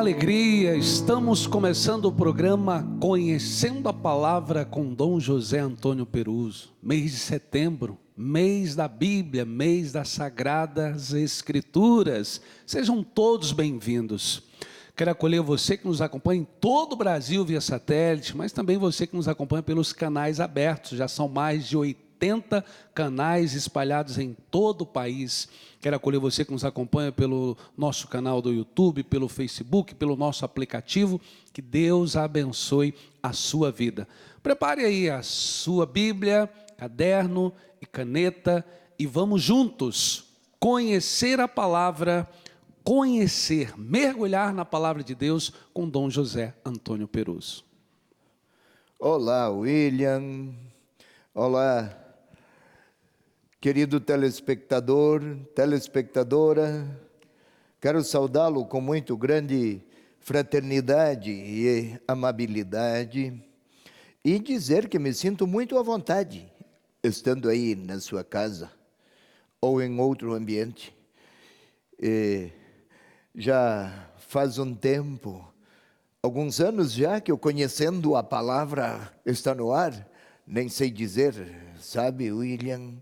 alegria, estamos começando o programa Conhecendo a Palavra com Dom José Antônio Peruso. Mês de setembro, mês da Bíblia, mês das Sagradas Escrituras. Sejam todos bem-vindos. Quero acolher você que nos acompanha em todo o Brasil via satélite, mas também você que nos acompanha pelos canais abertos. Já são mais de 80 canais espalhados em todo o país. Quero acolher você que nos acompanha pelo nosso canal do YouTube, pelo Facebook, pelo nosso aplicativo. Que Deus abençoe a sua vida. Prepare aí a sua Bíblia, caderno e caneta e vamos juntos conhecer a palavra, mergulhar na palavra de Deus com Dom José Antônio Peruso. Olá, William. Olá, querido telespectador, telespectadora. Quero saudá-lo com muito grande fraternidade e amabilidade e dizer que me sinto muito à vontade estando aí na sua casa ou em outro ambiente. Já faz um tempo, alguns anos já, que eu conhecendo a palavra está no ar, nem sei dizer, sabe, William?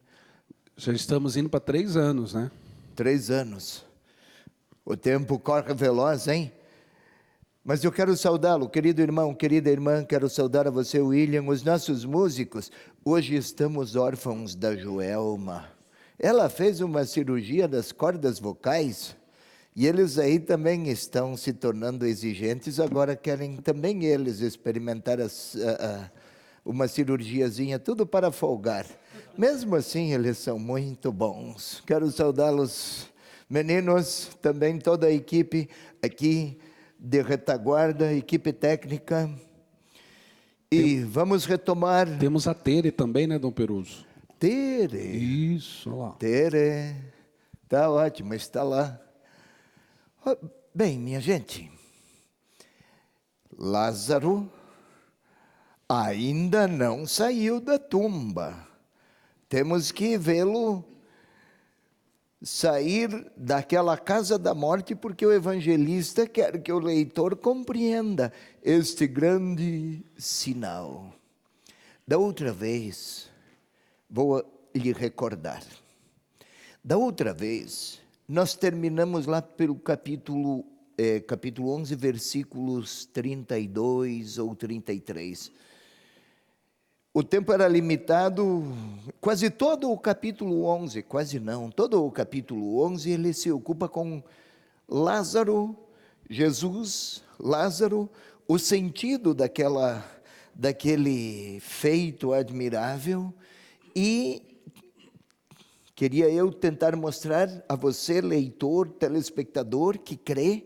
Já estamos indo para 3 anos, né? 3 anos. O tempo corre veloz, hein? Mas eu quero saudá-lo, querido irmão, querida irmã, quero saudar a você, William, os nossos músicos. Hoje estamos órfãos da Joelma. Ela fez uma cirurgia das cordas vocais. E eles aí também estão se tornando exigentes, agora querem também eles experimentar uma cirurgiazinha, tudo para folgar. Mesmo assim, eles são muito bons. Quero saudá-los, meninos, também toda a equipe aqui de retaguarda, equipe técnica. E vamos retomar... Temos a Tere também, né, Dom Peruso? Tere. Isso, olha lá. Tere. Está ótimo, está lá. Bem, minha gente, Lázaro ainda não saiu da tumba. Temos que vê-lo sair daquela casa da morte, porque o evangelista quer que o leitor compreenda este grande sinal. Da outra vez, vou lhe recordar. Da outra vez, nós terminamos lá pelo capítulo 11, versículos 32 ou 33. O tempo era limitado, quase todo o capítulo 11, quase não, todo o capítulo 11 ele se ocupa com Lázaro, Jesus, Lázaro, o sentido daquele feito admirável e... Queria eu tentar mostrar a você, leitor, telespectador, que crê,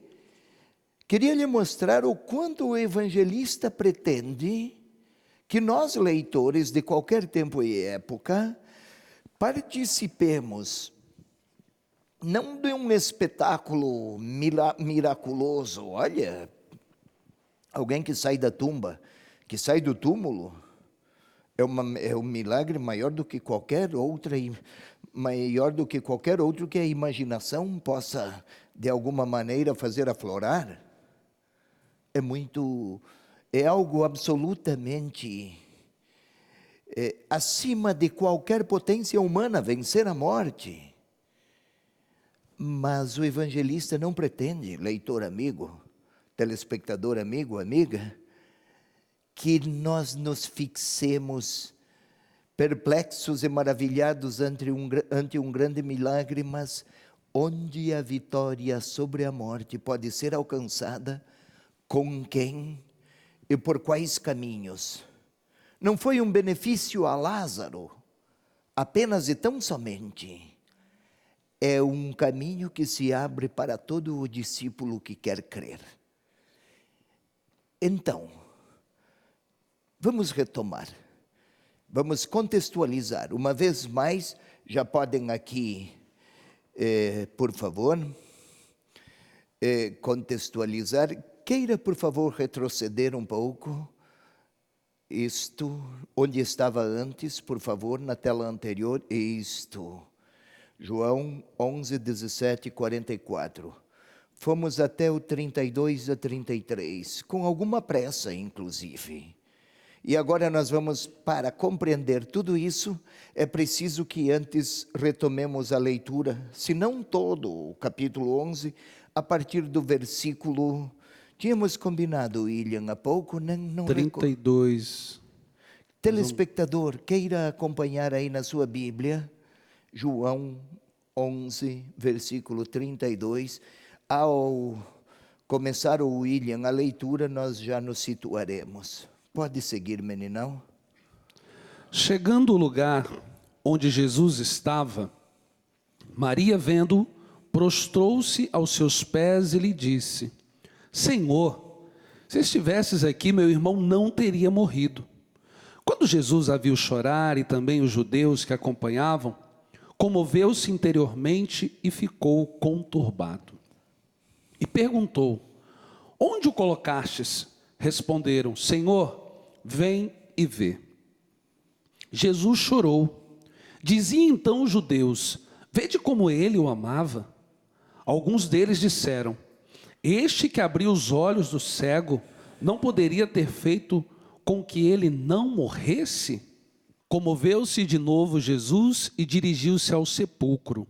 queria lhe mostrar o quanto o evangelista pretende que nós, leitores de qualquer tempo e época, participemos, não de um espetáculo miraculoso, olha, alguém que sai da tumba, que sai do túmulo, é um milagre maior do que qualquer outra, maior do que qualquer outro que a imaginação possa, de alguma maneira, fazer aflorar. É algo absolutamente acima de qualquer potência humana, vencer a morte. Mas o evangelista não pretende, leitor amigo, telespectador amigo, amiga, que nós nos fixemos perplexos e maravilhados ante um grande milagre, mas onde a vitória sobre a morte pode ser alcançada, com quem e por quais caminhos. Não foi um benefício a Lázaro, apenas e tão somente. É um caminho que se abre para todo o discípulo que quer crer. Então, vamos retomar. Vamos contextualizar. Uma vez mais, já podem aqui, por favor, contextualizar. Queira, por favor, retroceder um pouco. Isto, onde estava antes, por favor, na tela anterior. Isto. João 11, 17 e 44. Fomos até o 32 a 33, com alguma pressa, inclusive. E agora nós vamos, para compreender tudo isso, é preciso que antes retomemos a leitura, se não todo o capítulo 11, a partir do versículo... Tínhamos combinado, William, há pouco, não 32. Telespectador, queira acompanhar aí na sua Bíblia, João 11, versículo 32. Ao começar o William a leitura, nós já nos situaremos. Pode seguir, meninão. Chegando ao lugar onde Jesus estava, Maria, vendo, prostrou-se aos seus pés e lhe disse: Senhor, se estivesses aqui, meu irmão não teria morrido. Quando Jesus a viu chorar e também os judeus que acompanhavam, comoveu-se interiormente e ficou conturbado. E perguntou: Onde o colocastes? Responderam: Senhor, vem e vê. Jesus chorou. Diziam então os judeus: Vede como ele o amava. Alguns deles disseram: Este que abriu os olhos do cego não poderia ter feito com que ele não morresse? Comoveu-se de novo Jesus e dirigiu-se ao sepulcro.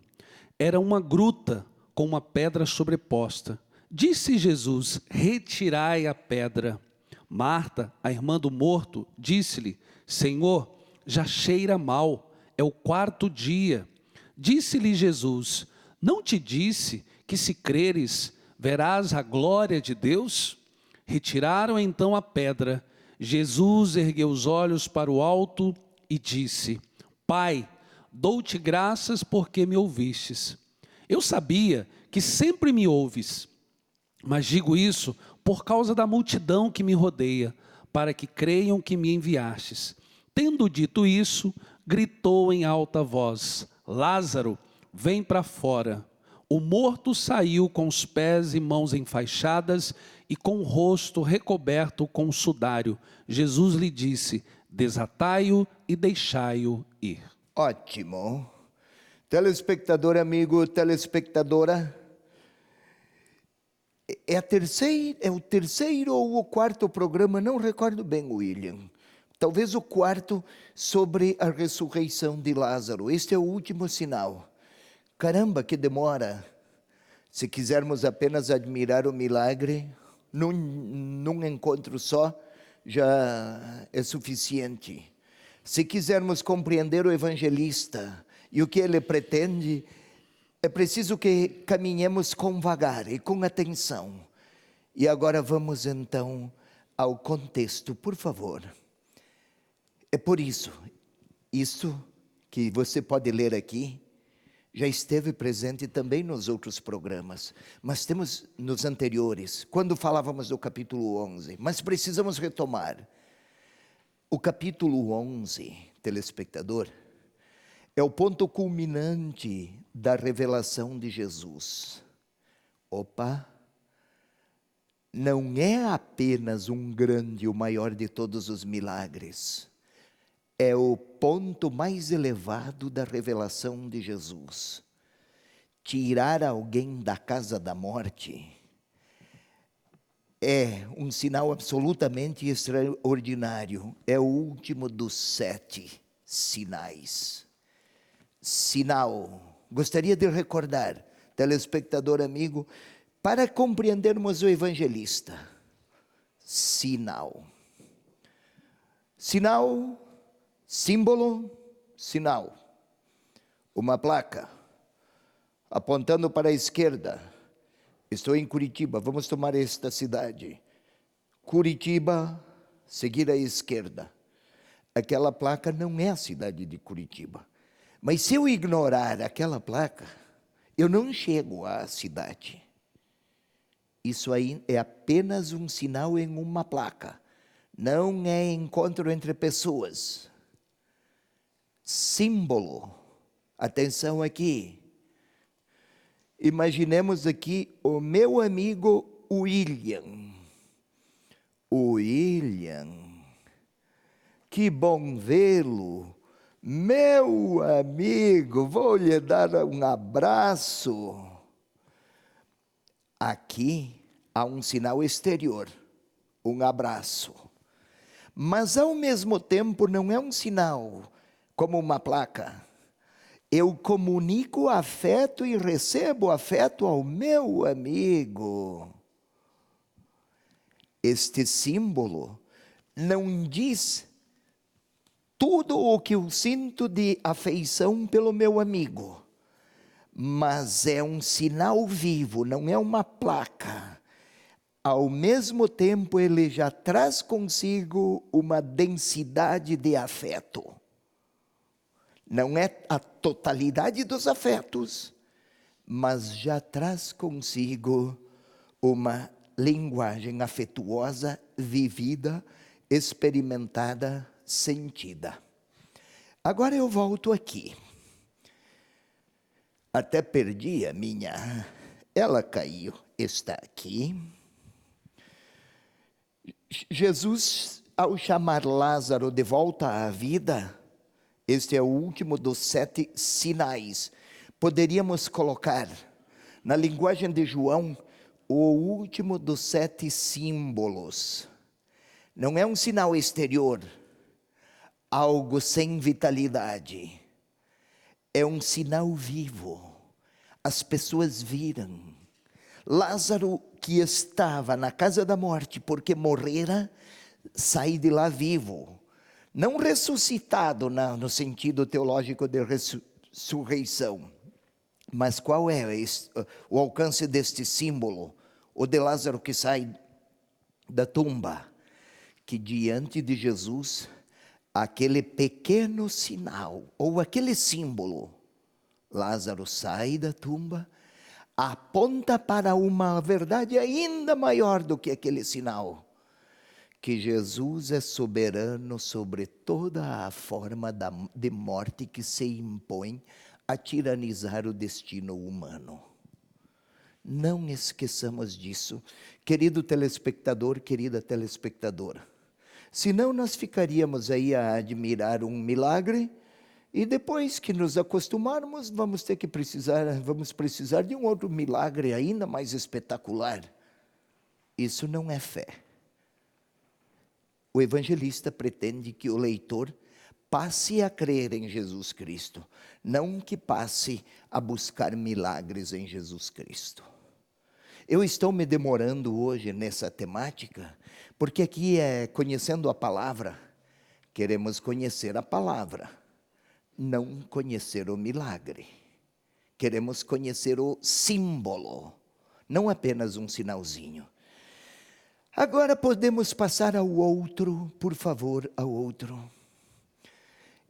Era uma gruta com uma pedra sobreposta. Disse Jesus: Retirai a pedra. Marta, a irmã do morto, disse-lhe: Senhor, já cheira mal, é o 4º dia. Disse-lhe Jesus: Não te disse que, se creres, verás a glória de Deus? Retiraram então a pedra. Jesus ergueu os olhos para o alto e disse: Pai, dou-te graças porque me ouvistes. Eu sabia que sempre me ouves, mas digo isso por causa da multidão que me rodeia, para que creiam que me enviastes. Tendo dito isso, gritou em alta voz: Lázaro, vem para fora. O morto saiu com os pés e mãos enfaixadas e com o rosto recoberto com sudário. Jesus lhe disse: Desatai-o e deixai-o ir. Ótimo. Telespectador amigo, telespectadora, é o terceiro ou o 4º programa, não recordo bem, William. Talvez o 4º sobre a ressurreição de Lázaro. Este é o último sinal. Caramba, que demora. Se quisermos apenas admirar o milagre, num encontro só, já é suficiente. Se quisermos compreender o evangelista e o que ele pretende, é preciso que caminhemos com vagar e com atenção. E agora vamos então ao contexto, por favor. É por isso que você pode ler aqui, já esteve presente também nos outros programas, mas temos nos anteriores, quando falávamos do capítulo 11, mas precisamos retomar. O capítulo 11, telespectador, é o ponto culminante da revelação de Jesus. Opa! Não é apenas um grande, o maior de todos os milagres. É o ponto mais elevado da revelação de Jesus. Tirar alguém da casa da morte é um sinal absolutamente extraordinário. É o último dos 7 sinais. Sinal. Gostaria de recordar, telespectador amigo, para compreendermos o evangelista. Sinal. Sinal, símbolo, sinal. Uma placa apontando para a esquerda. Estou em Curitiba, vamos tomar esta cidade. Curitiba, seguir à esquerda. Aquela placa não é a cidade de Curitiba. Mas se eu ignorar aquela placa, eu não chego à cidade. Isso aí é apenas um sinal em uma placa. Não é encontro entre pessoas. Símbolo. Atenção aqui. Imaginemos aqui o meu amigo William. William, que bom vê-lo. Meu amigo, vou lhe dar um abraço. Aqui há um sinal exterior, um abraço. Mas ao mesmo tempo não é um sinal como uma placa. Eu comunico afeto e recebo afeto ao meu amigo. Este símbolo não diz tudo o que eu sinto de afeição pelo meu amigo, mas é um sinal vivo, não é uma placa. Ao mesmo tempo, ele já traz consigo uma densidade de afeto. Não é a totalidade dos afetos, mas já traz consigo uma linguagem afetuosa, vivida, experimentada, sentida. Agora eu volto aqui. Até perdi a minha. Ela caiu, está aqui. Jesus, ao chamar Lázaro de volta à vida, este é o último dos 7 sinais. Poderíamos colocar, na linguagem de João, o último dos 7 símbolos. Não é um sinal exterior, algo sem vitalidade. É um sinal vivo. As pessoas viram. Lázaro, que estava na casa da morte porque morrera, sai de lá vivo. Não ressuscitado no sentido teológico de ressurreição. Mas qual é o alcance deste símbolo? O de Lázaro que sai da tumba. Que diante de Jesus, aquele pequeno sinal, ou aquele símbolo, Lázaro sai da tumba, aponta para uma verdade ainda maior do que aquele sinal. Que Jesus é soberano sobre toda a forma de morte que se impõe a tiranizar o destino humano. Não esqueçamos disso, querido telespectador, querida telespectadora. Senão nós ficaríamos aí a admirar um milagre e depois que nos acostumarmos, vamos precisar de um outro milagre ainda mais espetacular. Isso não é fé. O evangelista pretende que o leitor passe a crer em Jesus Cristo, não que passe a buscar milagres em Jesus Cristo. Eu estou me demorando hoje nessa temática, porque aqui é conhecendo a palavra, queremos conhecer a palavra, não conhecer o milagre. Queremos conhecer o símbolo, não apenas um sinalzinho. Agora podemos passar ao outro, por favor, ao outro.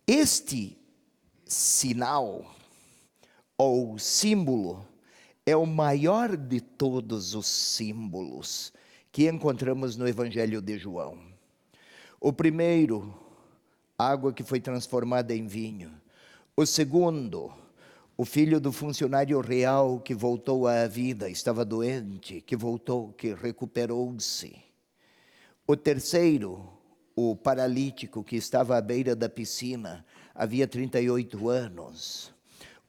Este sinal, ou símbolo, é o maior de todos os símbolos que encontramos no Evangelho de João. O primeiro, água que foi transformada em vinho. O segundo, o filho do funcionário real que voltou à vida, estava doente, que voltou, que recuperou-se. O terceiro, o paralítico que estava à beira da piscina, havia 38 anos.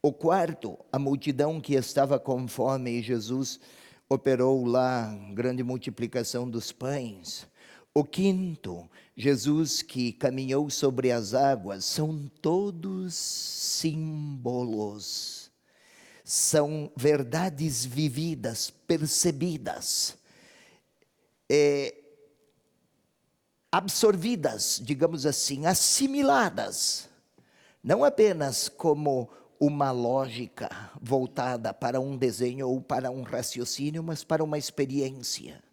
O quarto, a multidão que estava com fome e Jesus operou lá grande multiplicação dos pães. O quinto, Jesus que caminhou sobre as águas. São todos símbolos. São verdades vividas, percebidas, absorvidas, digamos assim, assimiladas. Não apenas como uma lógica voltada para um desenho ou para um raciocínio, mas para uma experiência.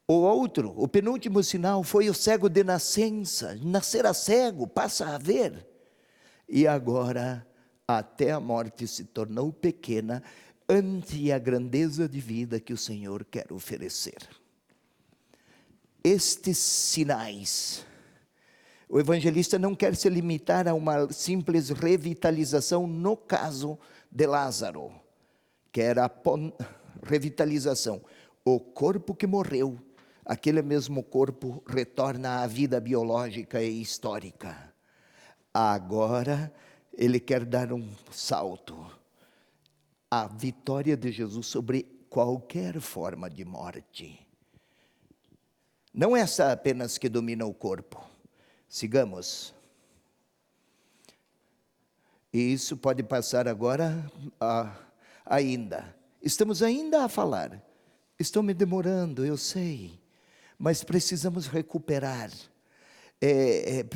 O outro, o penúltimo sinal, foi o cego de nascença. Nascera cego, passa a ver. E agora, até a morte se tornou pequena ante a grandeza de vida que o Senhor quer oferecer. Estes sinais, o evangelista não quer se limitar a uma simples revitalização no caso de Lázaro, que era a revitalização. O corpo que morreu, aquele mesmo corpo retorna à vida biológica e histórica. Agora, ele quer dar um salto. a vitória de Jesus sobre qualquer forma de morte. Não é essa apenas que domina o corpo. Sigamos. E isso pode passar agora ainda. Estamos ainda a falar. Estou me demorando, eu sei. Mas precisamos recuperar.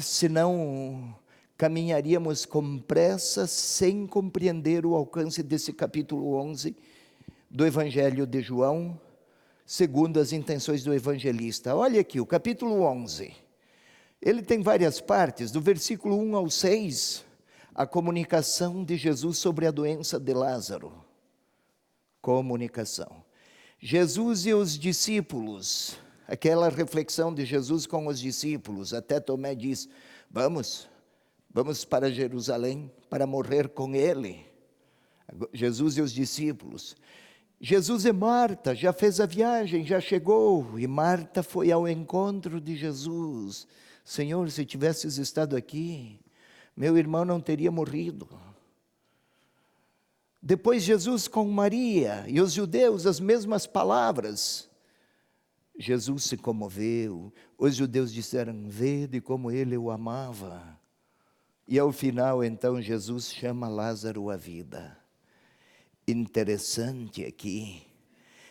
Senão caminharíamos com pressa sem compreender o alcance desse capítulo 11 do Evangelho de João, segundo as intenções do evangelista. Olha aqui, o capítulo 11. Ele tem várias partes, do versículo 1 ao 6, a comunicação de Jesus sobre a doença de Lázaro. Comunicação. Jesus e os discípulos, aquela reflexão de Jesus com os discípulos, até Tomé diz, vamos para Jerusalém para morrer com ele. Jesus e os discípulos. Jesus e Marta, já fez a viagem, já chegou, e Marta foi ao encontro de Jesus. Senhor, se tivesses estado aqui, meu irmão não teria morrido. Depois Jesus com Maria e os judeus, as mesmas palavras. Jesus se comoveu, os judeus disseram, vede como ele o amava. E ao final, então, Jesus chama Lázaro à vida. Interessante aqui,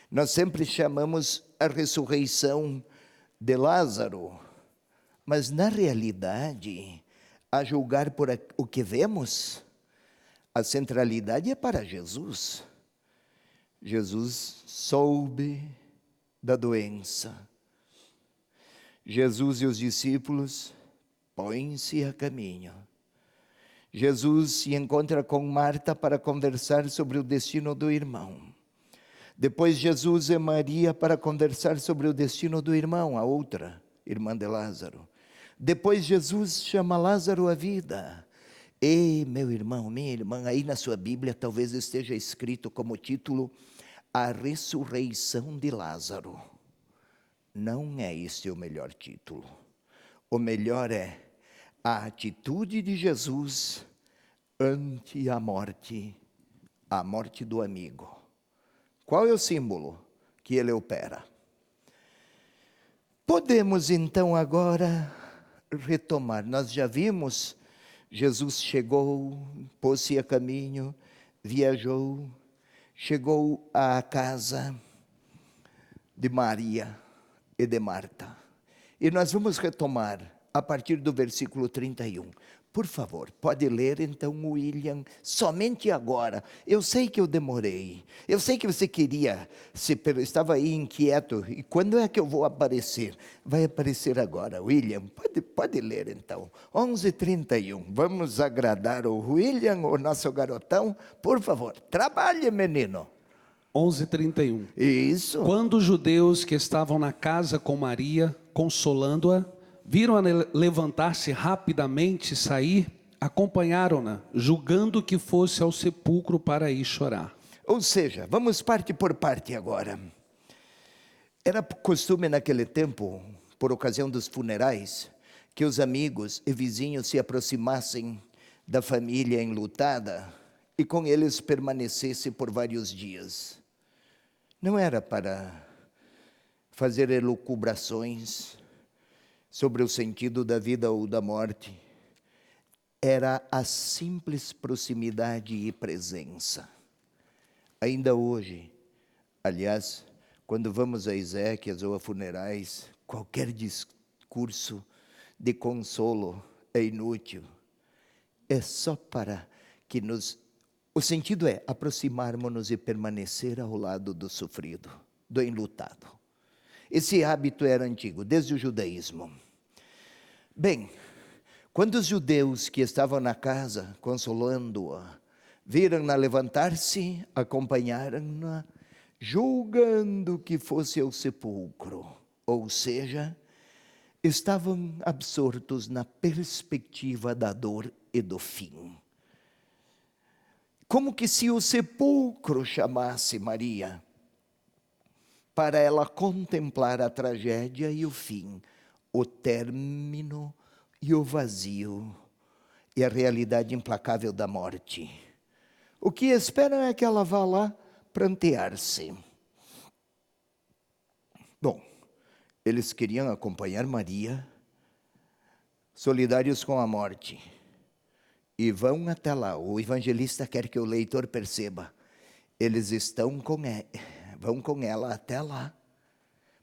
nós sempre chamamos a ressurreição de Lázaro, mas na realidade, a julgar por o que vemos, a centralidade é para Jesus. Jesus soube da doença. Jesus e os discípulos põem-se a caminho. Jesus se encontra com Marta para conversar sobre o destino do irmão. Depois Jesus e Maria para conversar sobre o destino do irmão, a outra irmã de Lázaro. Depois Jesus chama Lázaro à vida. E meu irmão, minha irmã, aí na sua Bíblia talvez esteja escrito como título, A Ressurreição de Lázaro. Não é esse o melhor título. O melhor é a atitude de Jesus ante a morte do amigo. Qual é o símbolo que ele opera? Podemos então agora retomar. Nós já vimos, Jesus chegou, pôs-se a caminho, viajou, chegou à casa de Maria e de Marta. E nós vamos retomar a partir do versículo 31. Por favor, pode ler então, William, somente agora. Eu sei que eu demorei. Eu sei que você queria, estava aí inquieto. E quando é que eu vou aparecer? Vai aparecer agora, William. Pode ler então. 11:31. Vamos agradar o William, o nosso garotão. Por favor, trabalhe, menino. 11:31. Isso. Quando os judeus que estavam na casa com Maria, consolando-a, viram-a levantar-se rapidamente e sair, acompanharam-na, julgando que fosse ao sepulcro para ir chorar. Ou seja, vamos parte por parte agora. Era costume naquele tempo, por ocasião dos funerais, que os amigos e vizinhos se aproximassem da família enlutada e com eles permanecesse por vários dias. Não era para fazer elucubrações sobre o sentido da vida ou da morte. Era a simples proximidade e presença. Ainda hoje, aliás, quando vamos a exéquias ou a funerais, qualquer discurso de consolo é inútil. É só para que o sentido é aproximarmos-nos e permanecer ao lado do sofrido, do enlutado. Esse hábito era antigo, desde o judaísmo. Bem, quando os judeus que estavam na casa, consolando-a, viram-na levantar-se, acompanharam-na, julgando que fosse ao sepulcro. Ou seja, estavam absortos na perspectiva da dor e do fim. Como que se o sepulcro chamasse Maria, para ela contemplar a tragédia e o fim, o término e o vazio, e a realidade implacável da morte. O que esperam é que ela vá lá prantear-se. Bom, eles queriam acompanhar Maria, solidários com a morte, e vão até lá. O evangelista quer que o leitor perceba. Eles vão com ela até lá,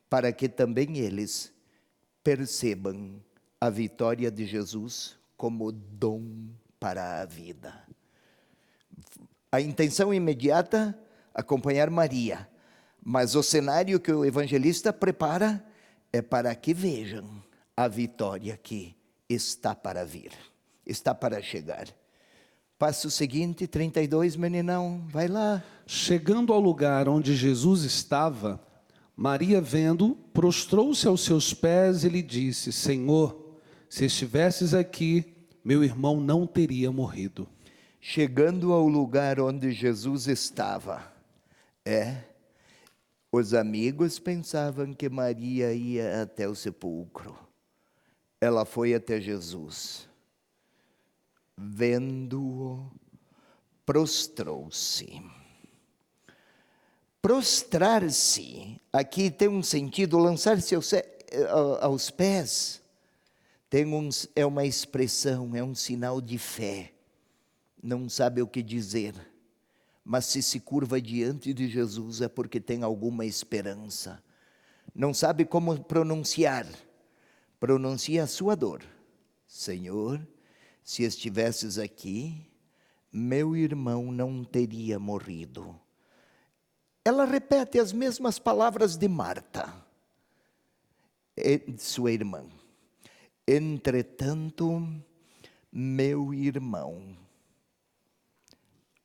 para que também eles percebam a vitória de Jesus como dom para a vida. A intenção imediata, acompanhar Maria, mas o cenário que o evangelista prepara é para que vejam a vitória que está para vir, está para chegar. Passo seguinte, 32, meninão, vai lá. Chegando ao lugar onde Jesus estava, Maria, vendo, prostrou-se aos seus pés e lhe disse: Senhor, se estivesses aqui, meu irmão não teria morrido. Chegando ao lugar onde Jesus estava, os amigos pensavam que Maria ia até o sepulcro. Ela foi até Jesus. Vendo-o, prostrou-se. Prostrar-se, aqui tem um sentido, lançar-se aos pés, é uma expressão, é um sinal de fé. Não sabe o que dizer, mas se curva diante de Jesus é porque tem alguma esperança. Não sabe como pronunciar, pronuncia a sua dor. Senhor, se estivesses aqui, meu irmão não teria morrido. Ela repete as mesmas palavras de Marta, sua irmã. Entretanto, meu irmão.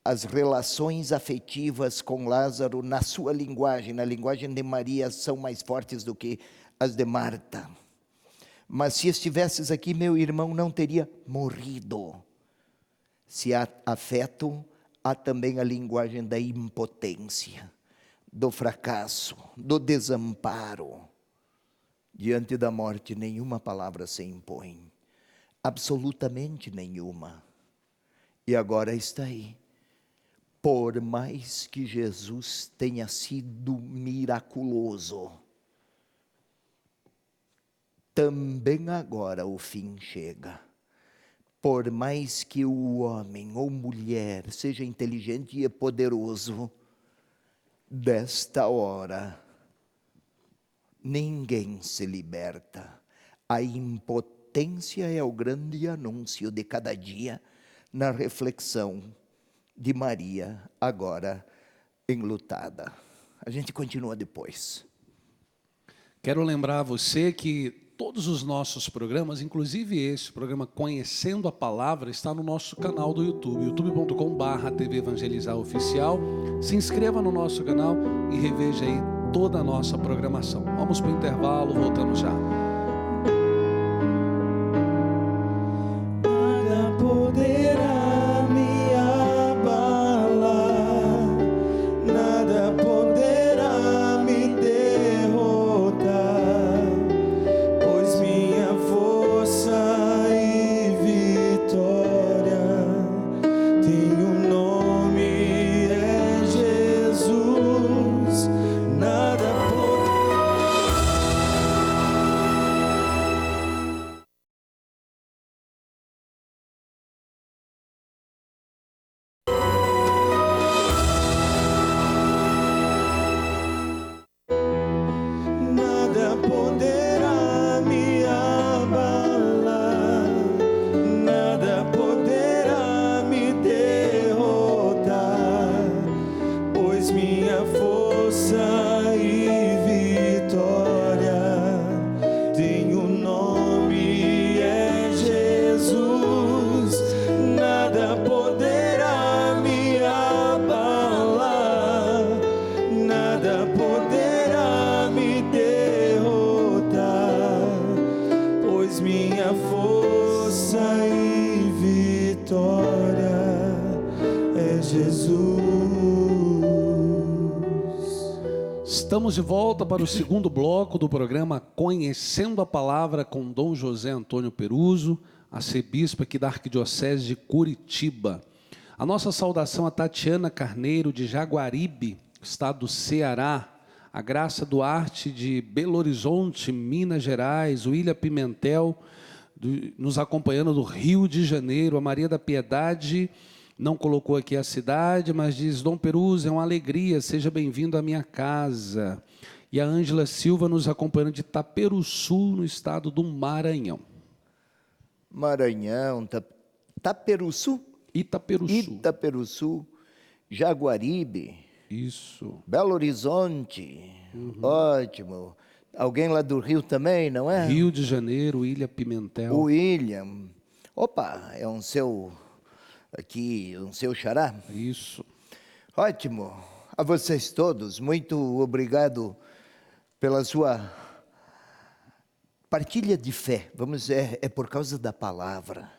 As relações afetivas com Lázaro, na sua linguagem, na linguagem de Maria, são mais fortes do que as de Marta. Mas se estivesses aqui, meu irmão não teria morrido. Se há afeto, há também a linguagem da impotência, do fracasso, do desamparo. Diante da morte, nenhuma palavra se impõe, absolutamente nenhuma. E agora está aí. Por mais que Jesus tenha sido miraculoso, também agora o fim chega. Por mais que o homem ou mulher seja inteligente e poderoso, desta hora, ninguém se liberta. A impotência é o grande anúncio de cada dia na reflexão de Maria, agora enlutada. A gente continua depois. Quero lembrar a você que todos os nossos programas, inclusive esse programa Conhecendo a Palavra, está no nosso canal do YouTube, youtube.com/TV Evangelizar Oficial. Se inscreva no nosso canal e reveja aí toda a nossa programação. Vamos para o intervalo, voltamos já. Nada poderá me abalar, nada poderá me derrotar, pois minha força e vitória tem um nome, é Jesus. Nada Nada poderá me abalar, nada poderá me derrotar, pois minha força e vitória tem um nome, é Jesus. Nada poderá me abalar, nada poderá me derrotar, pois minha força e vitória é Jesus. Estamos de volta para o segundo bloco do programa Conhecendo a Palavra com Dom José Antônio Peruso, arcebispo aqui da Arquidiocese de Curitiba. A nossa saudação a Tatiana Carneiro, de Jaguaribe, estado do Ceará. A Graça Duarte, de Belo Horizonte, Minas Gerais. O William Pimentel, nos acompanhando do Rio de Janeiro. A Maria da Piedade, não colocou aqui a cidade, mas diz: Dom Perus, é uma alegria, seja bem-vindo à minha casa. E a Ângela Silva nos acompanhando de Itaperuçu, no estado do Maranhão. Maranhão, Itaperuçu? Itaperuçu. Itaperuçu, Jaguaribe. Isso. Belo Horizonte. Ótimo. Alguém lá do Rio também, não é? Rio de Janeiro, William Pimentel. O William. Opa, é um seu xará? Isso. Ótimo. A vocês todos, muito obrigado pela sua partilha de fé. Vamos dizer, é por causa da palavra.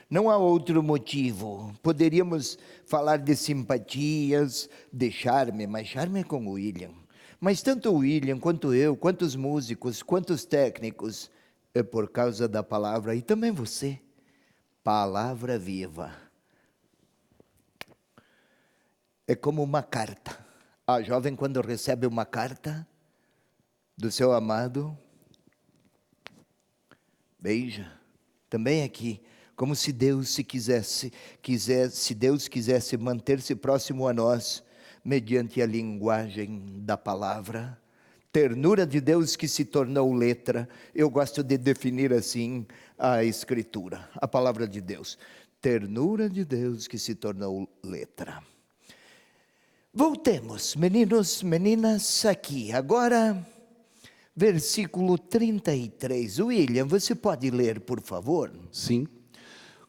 Não há outro motivo. Poderíamos falar de simpatias, de charme, mas charme é com o William. Mas tanto o William, quanto eu, quantos músicos, quantos técnicos, é por causa da palavra. E também você, palavra viva. É como uma carta. A jovem, quando recebe uma carta do seu amado, beija. Também aqui, como se Deus se Deus quisesse manter-se próximo a nós, mediante a linguagem da palavra. Ternura de Deus que se tornou letra. Eu gosto de definir assim a Escritura, a palavra de Deus. Ternura de Deus que se tornou letra. Voltemos, meninos, meninas, aqui. Agora, versículo 33. William, você pode ler, por favor? Sim.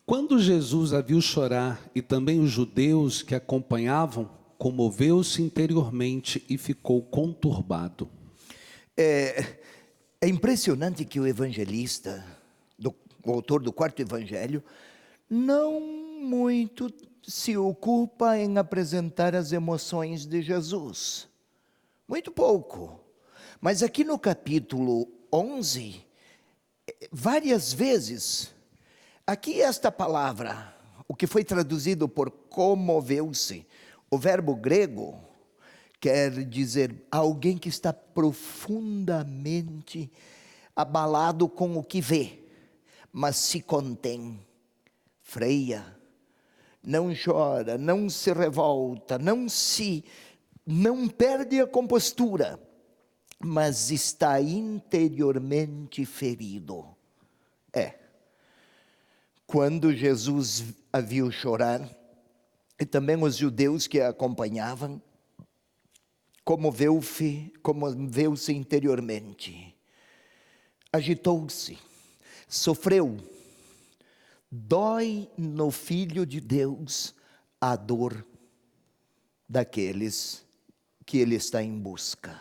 Quando Jesus a viu chorar, e também os judeus que acompanhavam, comoveu-se interiormente e ficou conturbado. É impressionante que o evangelista, o autor do quarto evangelho, não muito se ocupa em apresentar as emoções de Jesus. Muito pouco. Mas aqui no capítulo 11, várias vezes, aqui esta palavra, o que foi traduzido por comoveu-se, o verbo grego quer dizer alguém que está profundamente abalado com o que vê, mas se contém, freia, não chora, não se revolta, não perde a compostura, mas está interiormente ferido. Quando Jesus a viu chorar, e também os judeus que a acompanhavam, comoveu-se interiormente, agitou-se, sofreu. Dói no Filho de Deus a dor daqueles que ele está em busca.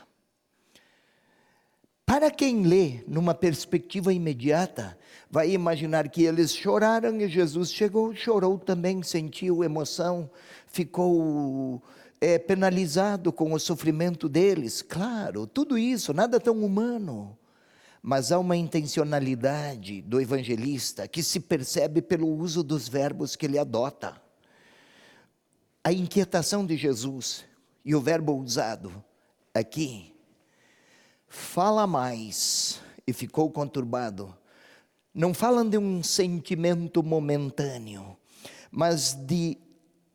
Para quem lê numa perspectiva imediata, vai imaginar que eles choraram e Jesus chegou, chorou também, sentiu emoção, ficou penalizado com o sofrimento deles. Claro, tudo isso, nada tão humano. Mas há uma intencionalidade do evangelista que se percebe pelo uso dos verbos que ele adota. A inquietação de Jesus e o verbo usado aqui, fala mais e ficou conturbado. Não falam de um sentimento momentâneo, mas de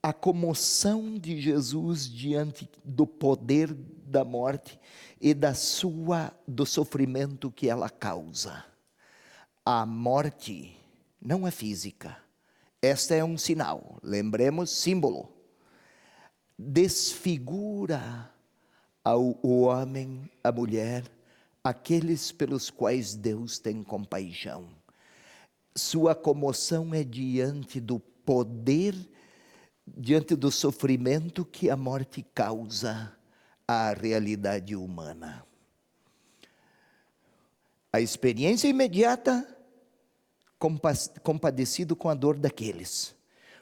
a comoção de Jesus diante do poder da morte e do sofrimento que ela causa. A morte não é física. Esta é um sinal, lembremos, símbolo. Desfigura o homem, a mulher, aqueles pelos quais Deus tem compaixão. Sua comoção é diante do poder, diante do sofrimento que a morte causa à realidade humana. A experiência imediata, compadecido com a dor daqueles.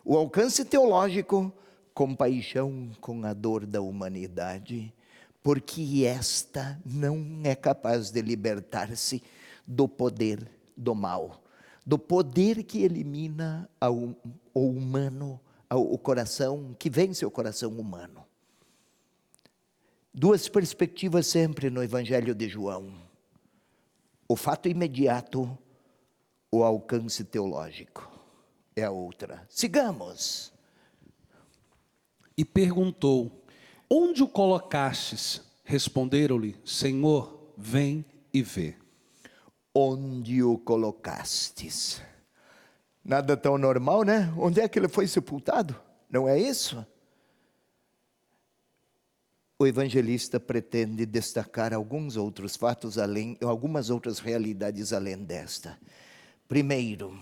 O alcance teológico, compaixão com a dor da humanidade, porque esta não é capaz de libertar-se do poder do mal, do poder que elimina o humano, o coração, que vence o coração humano. Duas perspectivas sempre no Evangelho de João: o fato imediato, o alcance teológico. É a outra. Sigamos. E perguntou: onde o colocastes? Responderam-lhe: Senhor, vem e vê. Onde o colocastes? Nada tão normal, né? Onde é que ele foi sepultado? Não é isso? O evangelista pretende destacar alguns outros fatos algumas outras realidades além desta. Primeiro,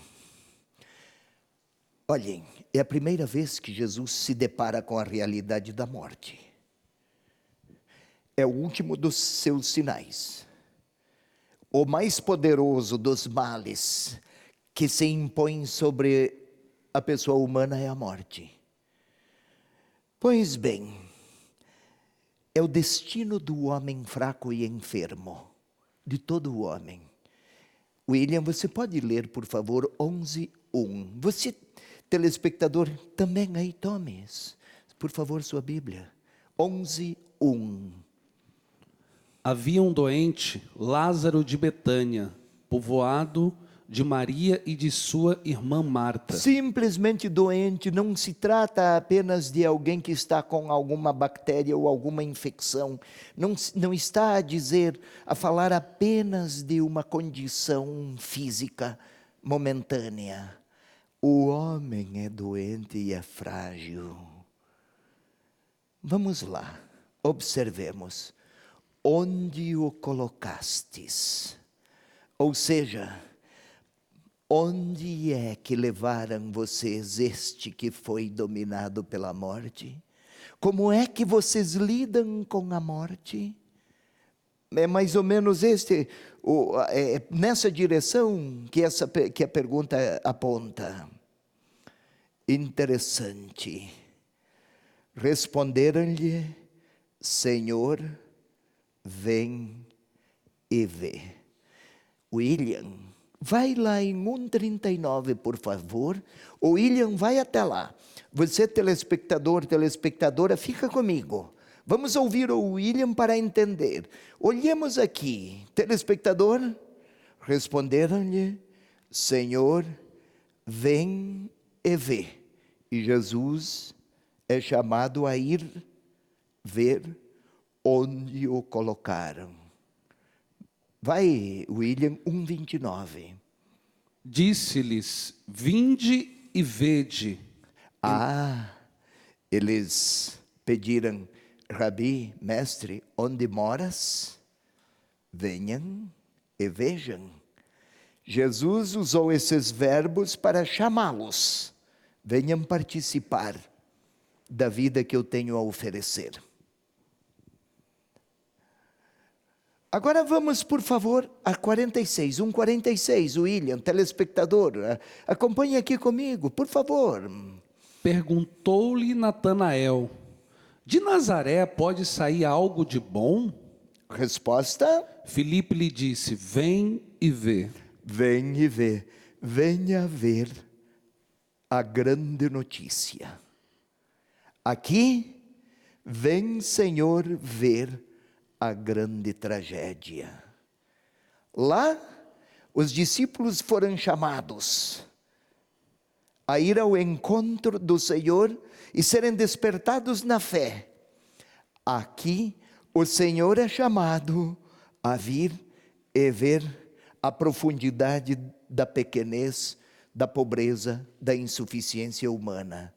olhem, é a primeira vez que Jesus se depara com a realidade da morte. É o último dos seus sinais. O mais poderoso dos males que se impõe sobre a pessoa humana é a morte. Pois bem, é o destino do homem fraco e enfermo, de todo o homem. William, você pode ler, por favor, 11:1. Você, telespectador, também aí tome, por favor, sua Bíblia. 11:1. Havia um doente, Lázaro de Betânia, povoado de Maria e de sua irmã Marta. Simplesmente doente, não se trata apenas de alguém que está com alguma bactéria ou alguma infecção. Não está a falar apenas de uma condição física momentânea. O homem é doente e é frágil. Vamos lá, observemos. Onde o colocastes? Ou seja, onde é que levaram vocês este que foi dominado pela morte? Como é que vocês lidam com a morte? É mais ou menos nessa direção que a pergunta aponta. Interessante. Responderam-lhe: Senhor, vem e vê. William, vai lá em 1:39, por favor. O William vai até lá. Você, telespectador, telespectadora, fica comigo. Vamos ouvir o William para entender. Olhemos aqui. Telespectador, responderam-lhe: Senhor, vem e vê. E Jesus é chamado a ir ver onde o colocaram. Vai, William, 1:29. Disse-lhes: vinde e vede. Eles pediram: Rabi, mestre, onde moras? Venham e vejam. Jesus usou esses verbos para chamá-los. Venham participar da vida que eu tenho a oferecer. Agora vamos, por favor, a 46, 1:46, William, telespectador, acompanhe aqui comigo, por favor. Perguntou-lhe Natanael: de Nazaré pode sair algo de bom? Resposta: Filipe lhe disse: vem e vê. Vem e vê, venha ver a grande notícia. Aqui, vem, Senhor, ver a grande tragédia. Lá, os discípulos foram chamados a ir ao encontro do Senhor e serem despertados na fé. Aqui, o Senhor é chamado a vir e ver a profundidade da pequenez, da pobreza, da insuficiência humana.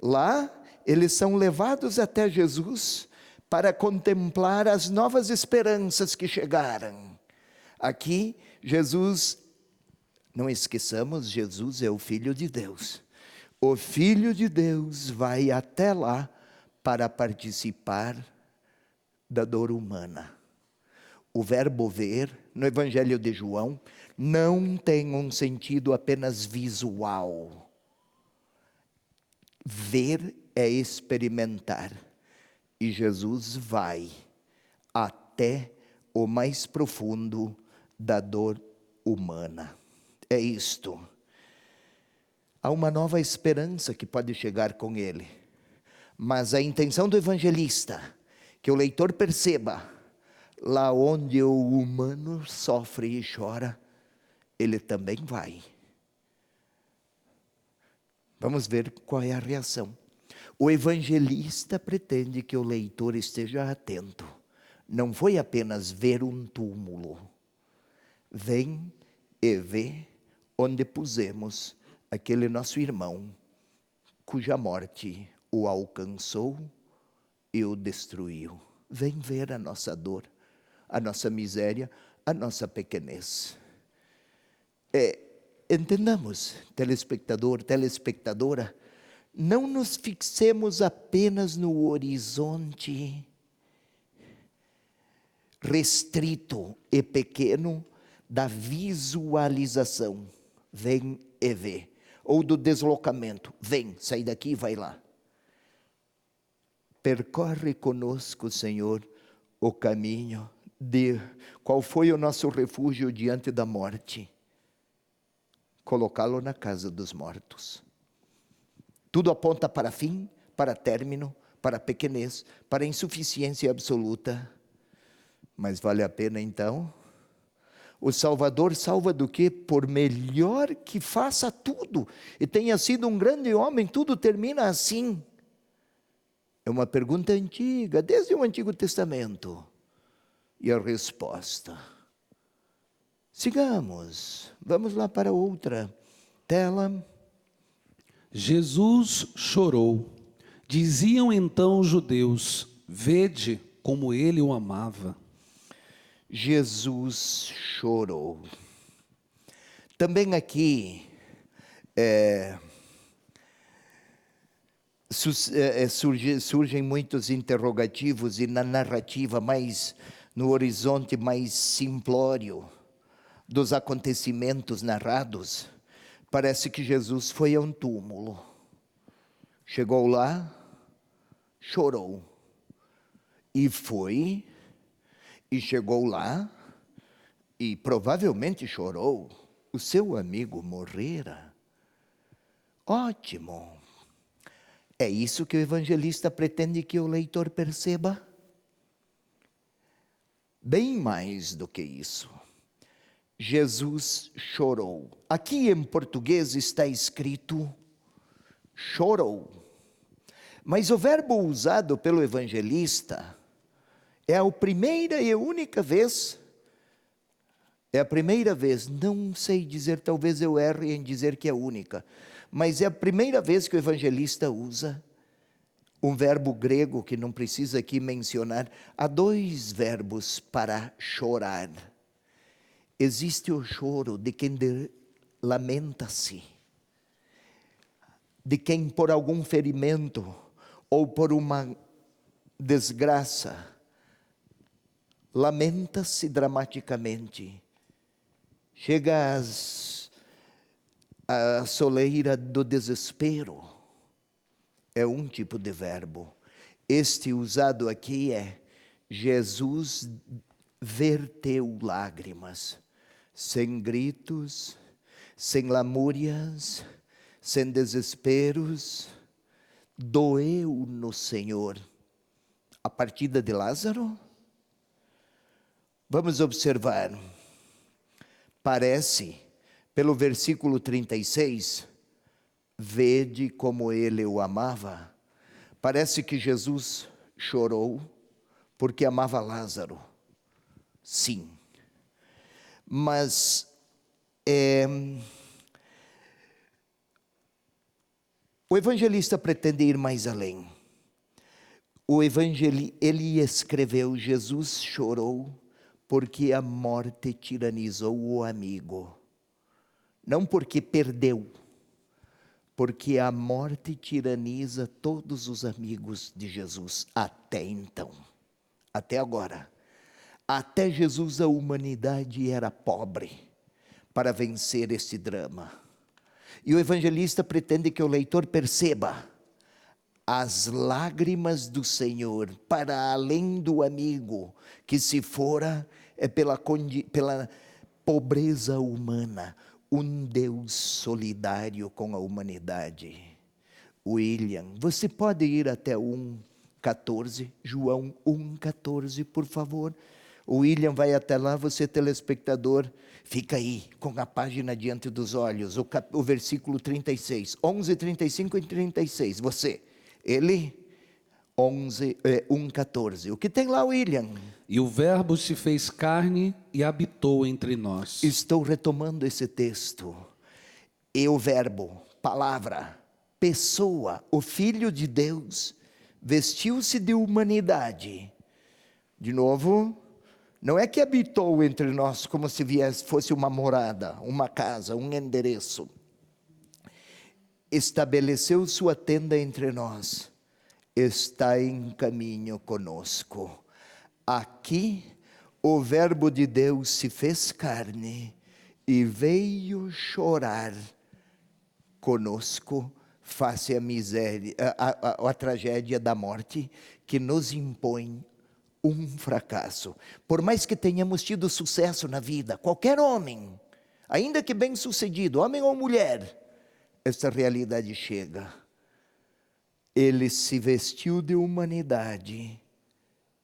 Lá, eles são levados até Jesus para contemplar as novas esperanças que chegaram. Aqui, Jesus, não esqueçamos, Jesus é o Filho de Deus. O Filho de Deus vai até lá para participar da dor humana. O verbo ver, no Evangelho de João, não tem um sentido apenas visual. Ver é experimentar. E Jesus vai até o mais profundo da dor humana. É isto. há uma nova esperança que pode chegar com ele. Mas a intenção do evangelista, que o leitor perceba, lá onde o humano sofre e chora, ele também vai. Vamos ver qual é a reação. O evangelista pretende que o leitor esteja atento. Não foi apenas ver um túmulo. Vem e vê onde pusemos aquele nosso irmão, cuja morte o alcançou e o destruiu. Vem ver a nossa dor, a nossa miséria, a nossa pequenez. Entendamos, telespectador, telespectadora, não nos fixemos apenas no horizonte restrito e pequeno da visualização, vem e vê, ou do deslocamento, vem, sai daqui e vai lá. Percorre conosco, Senhor, o caminho de qual foi o nosso refúgio diante da morte. Colocá-lo na casa dos mortos. Tudo aponta para fim, para término, para pequenez, para insuficiência absoluta. Mas vale a pena então? O Salvador salva do quê? Por melhor que faça tudo, e tenha sido um grande homem, tudo termina assim. É uma pergunta antiga, desde o Antigo Testamento. E a resposta: sigamos, vamos lá para outra tela. Jesus chorou. Diziam então os judeus: vede como ele o amava. Jesus chorou. Também aqui surgem muitos interrogativos, e na narrativa no horizonte mais simplório dos acontecimentos narrados, parece que Jesus foi a um túmulo. Chegou lá, chorou. E foi, e chegou lá, e provavelmente chorou. O seu amigo morrera. Ótimo. É isso que o evangelista pretende que o leitor perceba? Bem mais do que isso. Jesus chorou. Aqui em português está escrito chorou. Mas o verbo usado pelo evangelista é a primeira e única vez. É a primeira vez, não sei dizer, talvez eu erre em dizer que é única, mas é a primeira vez que o evangelista usa um verbo grego que não precisa aqui mencionar. Há dois verbos para chorar. Existe o choro de quem lamenta-se, de quem por algum ferimento ou por uma desgraça lamenta-se dramaticamente. Chega à soleira do desespero. É um tipo de verbo. Este usado aqui é: Jesus verteu lágrimas, sem gritos, sem lamúrias, sem desesperos. Doeu no Senhor. A partida de Lázaro? Vamos observar. Parece, pelo versículo 36, vede como ele o amava. Parece que Jesus chorou porque amava Lázaro. Sim. Mas o evangelista pretende ir mais além. Ele escreveu: Jesus chorou porque a morte tiranizou o amigo. Não porque perdeu, porque a morte tiraniza todos os amigos de Jesus até então, até agora. Até Jesus a humanidade era pobre para vencer este drama. E o evangelista pretende que o leitor perceba as lágrimas do Senhor para além do amigo, que se fora é pela pobreza humana. um Deus solidário com a humanidade. William, você pode ir até 1:14, João 1:14, por favor. O William vai até lá, você telespectador, fica aí, com a página diante dos olhos, o versículo 36, 11, 35 e 36, você, ele, 1:14. O que tem lá, William? E o Verbo se fez carne e habitou entre nós. Estou retomando esse texto. E o Verbo, palavra, pessoa, o Filho de Deus, vestiu-se de humanidade. De novo, não é que habitou entre nós como se fosse uma morada, uma casa, um endereço. Estabeleceu sua tenda entre nós. Está em caminho conosco. Aqui, o Verbo de Deus se fez carne e veio chorar conosco face à miséria, a tragédia da morte que nos impõe um fracasso. Por mais que tenhamos tido sucesso na vida, qualquer homem, ainda que bem-sucedido, homem ou mulher, essa realidade chega. Ele se vestiu de humanidade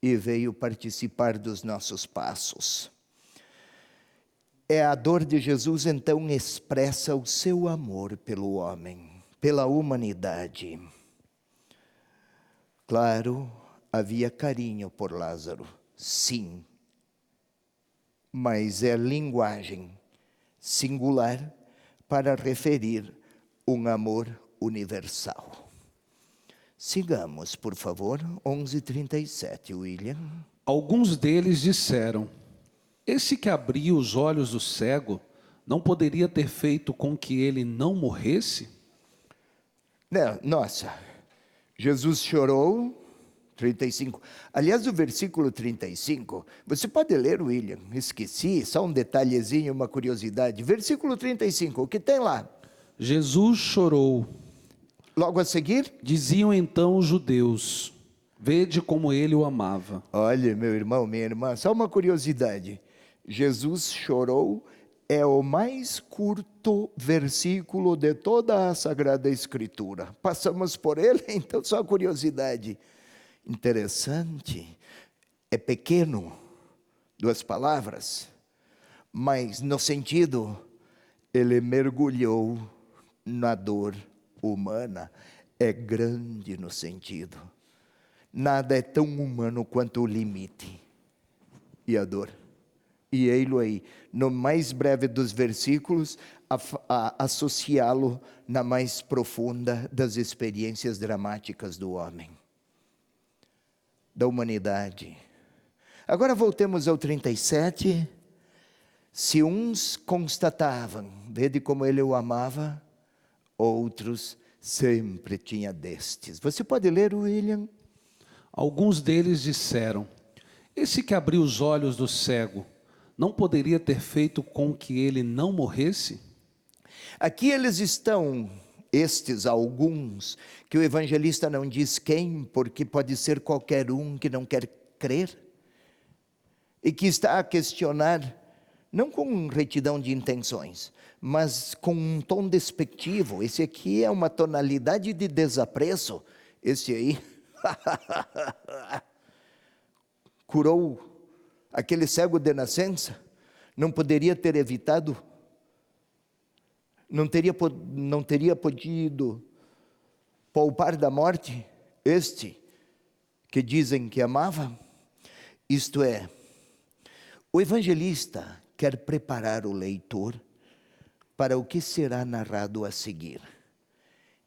e veio participar dos nossos passos. A dor de Jesus, então, expressa o seu amor pelo homem, pela humanidade. Claro, havia carinho por Lázaro, sim. Mas é linguagem singular para referir um amor universal. Sigamos, por favor, 11:37, William. Alguns deles disseram: esse que abriu os olhos do cego, não poderia ter feito com que ele não morresse? Nossa, Jesus chorou, 35. Aliás, o versículo 35, você pode ler, William, esqueci, só um detalhezinho, uma curiosidade. Versículo 35, o que tem lá? Jesus chorou. Logo a seguir? Diziam então os judeus: vede como ele o amava. Olha, meu irmão, minha irmã, só uma curiosidade. Jesus chorou é o mais curto versículo de toda a Sagrada Escritura. Passamos por ele, então só curiosidade. Interessante, é pequeno, 2 palavras, mas no sentido, ele mergulhou na dor humana, é grande no sentido. Nada é tão humano quanto o limite e a dor. E ei-lo aí, no mais breve dos versículos, associá-lo na mais profunda das experiências dramáticas do homem, da humanidade. Agora voltemos ao 37. Se uns constatavam, vede como ele o amava, outros sempre tinha destes. Você pode ler, William? Alguns deles disseram: esse que abriu os olhos do cego, não poderia ter feito com que ele não morresse? Aqui eles estão, estes alguns, que o evangelista não diz quem, porque pode ser qualquer um que não quer crer, e que está a questionar, não com retidão de intenções, mas com um tom despectivo. Esse aqui é uma tonalidade de desapreço. Esse aí curou aquele cego de nascença, não poderia ter evitado, não teria podido poupar da morte este que dizem que amava? Isto é, o evangelista quer preparar o leitor para o que será narrado a seguir.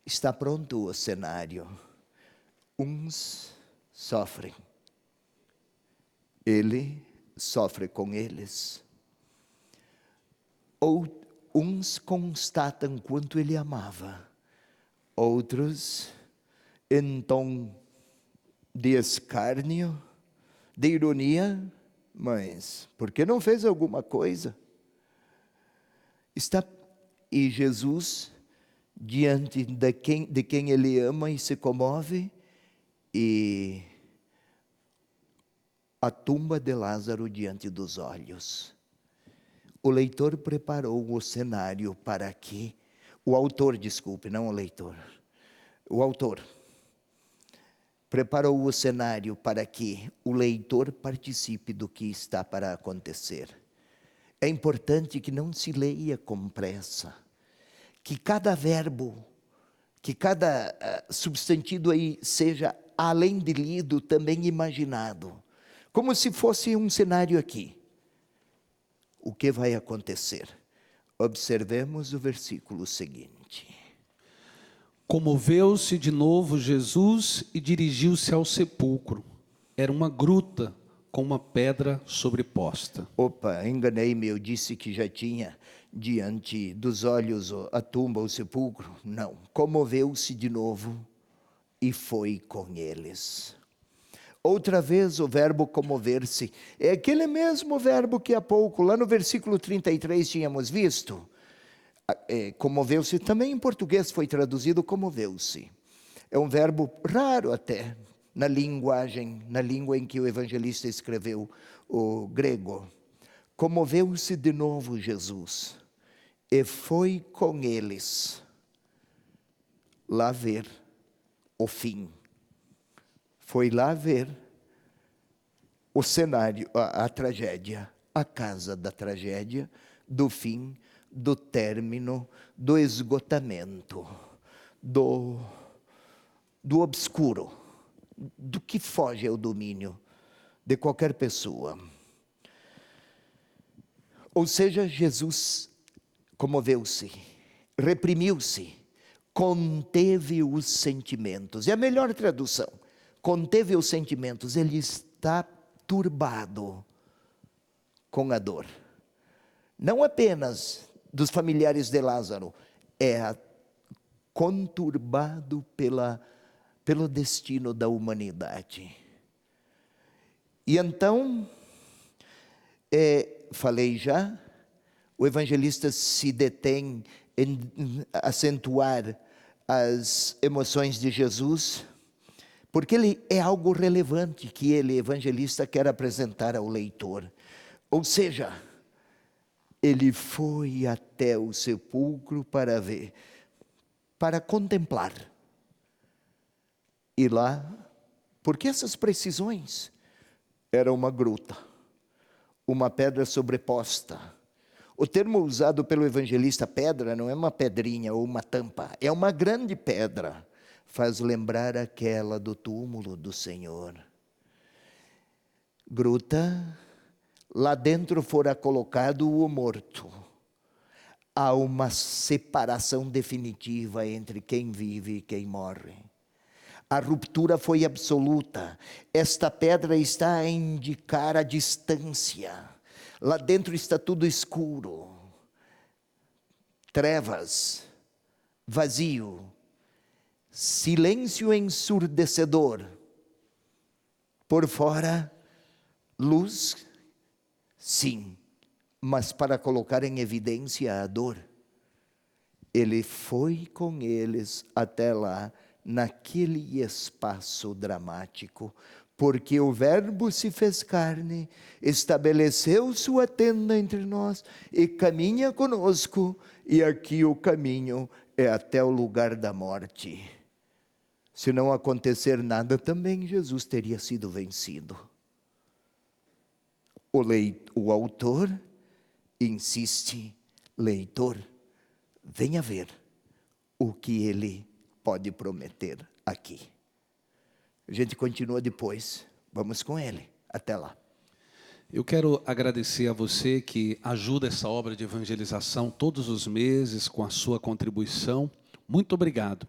Está pronto o cenário. Uns sofrem, ele sofre com eles. Uns constatam quanto ele amava, outros, em tom de escárnio, de ironia, mas por que não fez alguma coisa? E Jesus, diante de quem ele ama e se comove, e a tumba de Lázaro diante dos olhos. o leitor preparou o cenário para que, o autor, desculpe, não o leitor, o autor preparou o cenário para que o leitor participe do que está para acontecer. É importante que não se leia com pressa, que cada verbo, que cada substantivo aí seja, além de lido, também imaginado, como se fosse um cenário aqui. O que vai acontecer? Observemos o versículo seguinte. Comoveu-se de novo Jesus e dirigiu-se ao sepulcro. Era uma gruta com uma pedra sobreposta. Opa, enganei-me, eu disse que já tinha diante dos olhos a tumba, o sepulcro. Não, comoveu-se de novo e foi com eles. Outra vez o verbo comover-se, é aquele mesmo verbo que há pouco, lá no versículo 33 tínhamos visto. Comoveu-se, também em português foi traduzido comoveu-se. É um verbo raro até, na língua em que o evangelista escreveu, o grego. Comoveu-se de novo Jesus e foi com eles lá ver o fim. Foi lá ver o cenário, a tragédia, a casa da tragédia, do fim, do término, do esgotamento, do obscuro, do que foge ao domínio de qualquer pessoa. Ou seja, Jesus comoveu-se, reprimiu-se, conteve os sentimentos. É a melhor tradução. Conteve os sentimentos, ele está turbado com a dor. Não apenas dos familiares de Lázaro, é conturbado pelo destino da humanidade. E então, falei já, o evangelista se detém em acentuar as emoções de Jesus, porque ele é algo relevante que ele, evangelista, quer apresentar ao leitor. Ou seja, ele foi até o sepulcro para ver, para contemplar. E lá, porque essas precisões, era uma gruta, uma pedra sobreposta. O termo usado pelo evangelista pedra não é uma pedrinha ou uma tampa, é uma grande pedra. Faz lembrar aquela do túmulo do Senhor. Gruta, lá dentro fora colocado o morto. Há uma separação definitiva entre quem vive e quem morre. A ruptura foi absoluta. Esta pedra está a indicar a distância. Lá dentro está tudo escuro. Trevas, vazio. Silêncio ensurdecedor. Por fora, luz, sim, mas para colocar em evidência a dor. Ele foi com eles até lá, naquele espaço dramático, porque o Verbo se fez carne, estabeleceu sua tenda entre nós e caminha conosco, e aqui o caminho é até o lugar da morte. Se não acontecer nada, também Jesus teria sido vencido. O autor insiste, leitor, venha ver o que ele pode prometer aqui. A gente continua depois, vamos com ele, até lá. Eu quero agradecer a você que ajuda essa obra de evangelização todos os meses com a sua contribuição. Muito obrigado.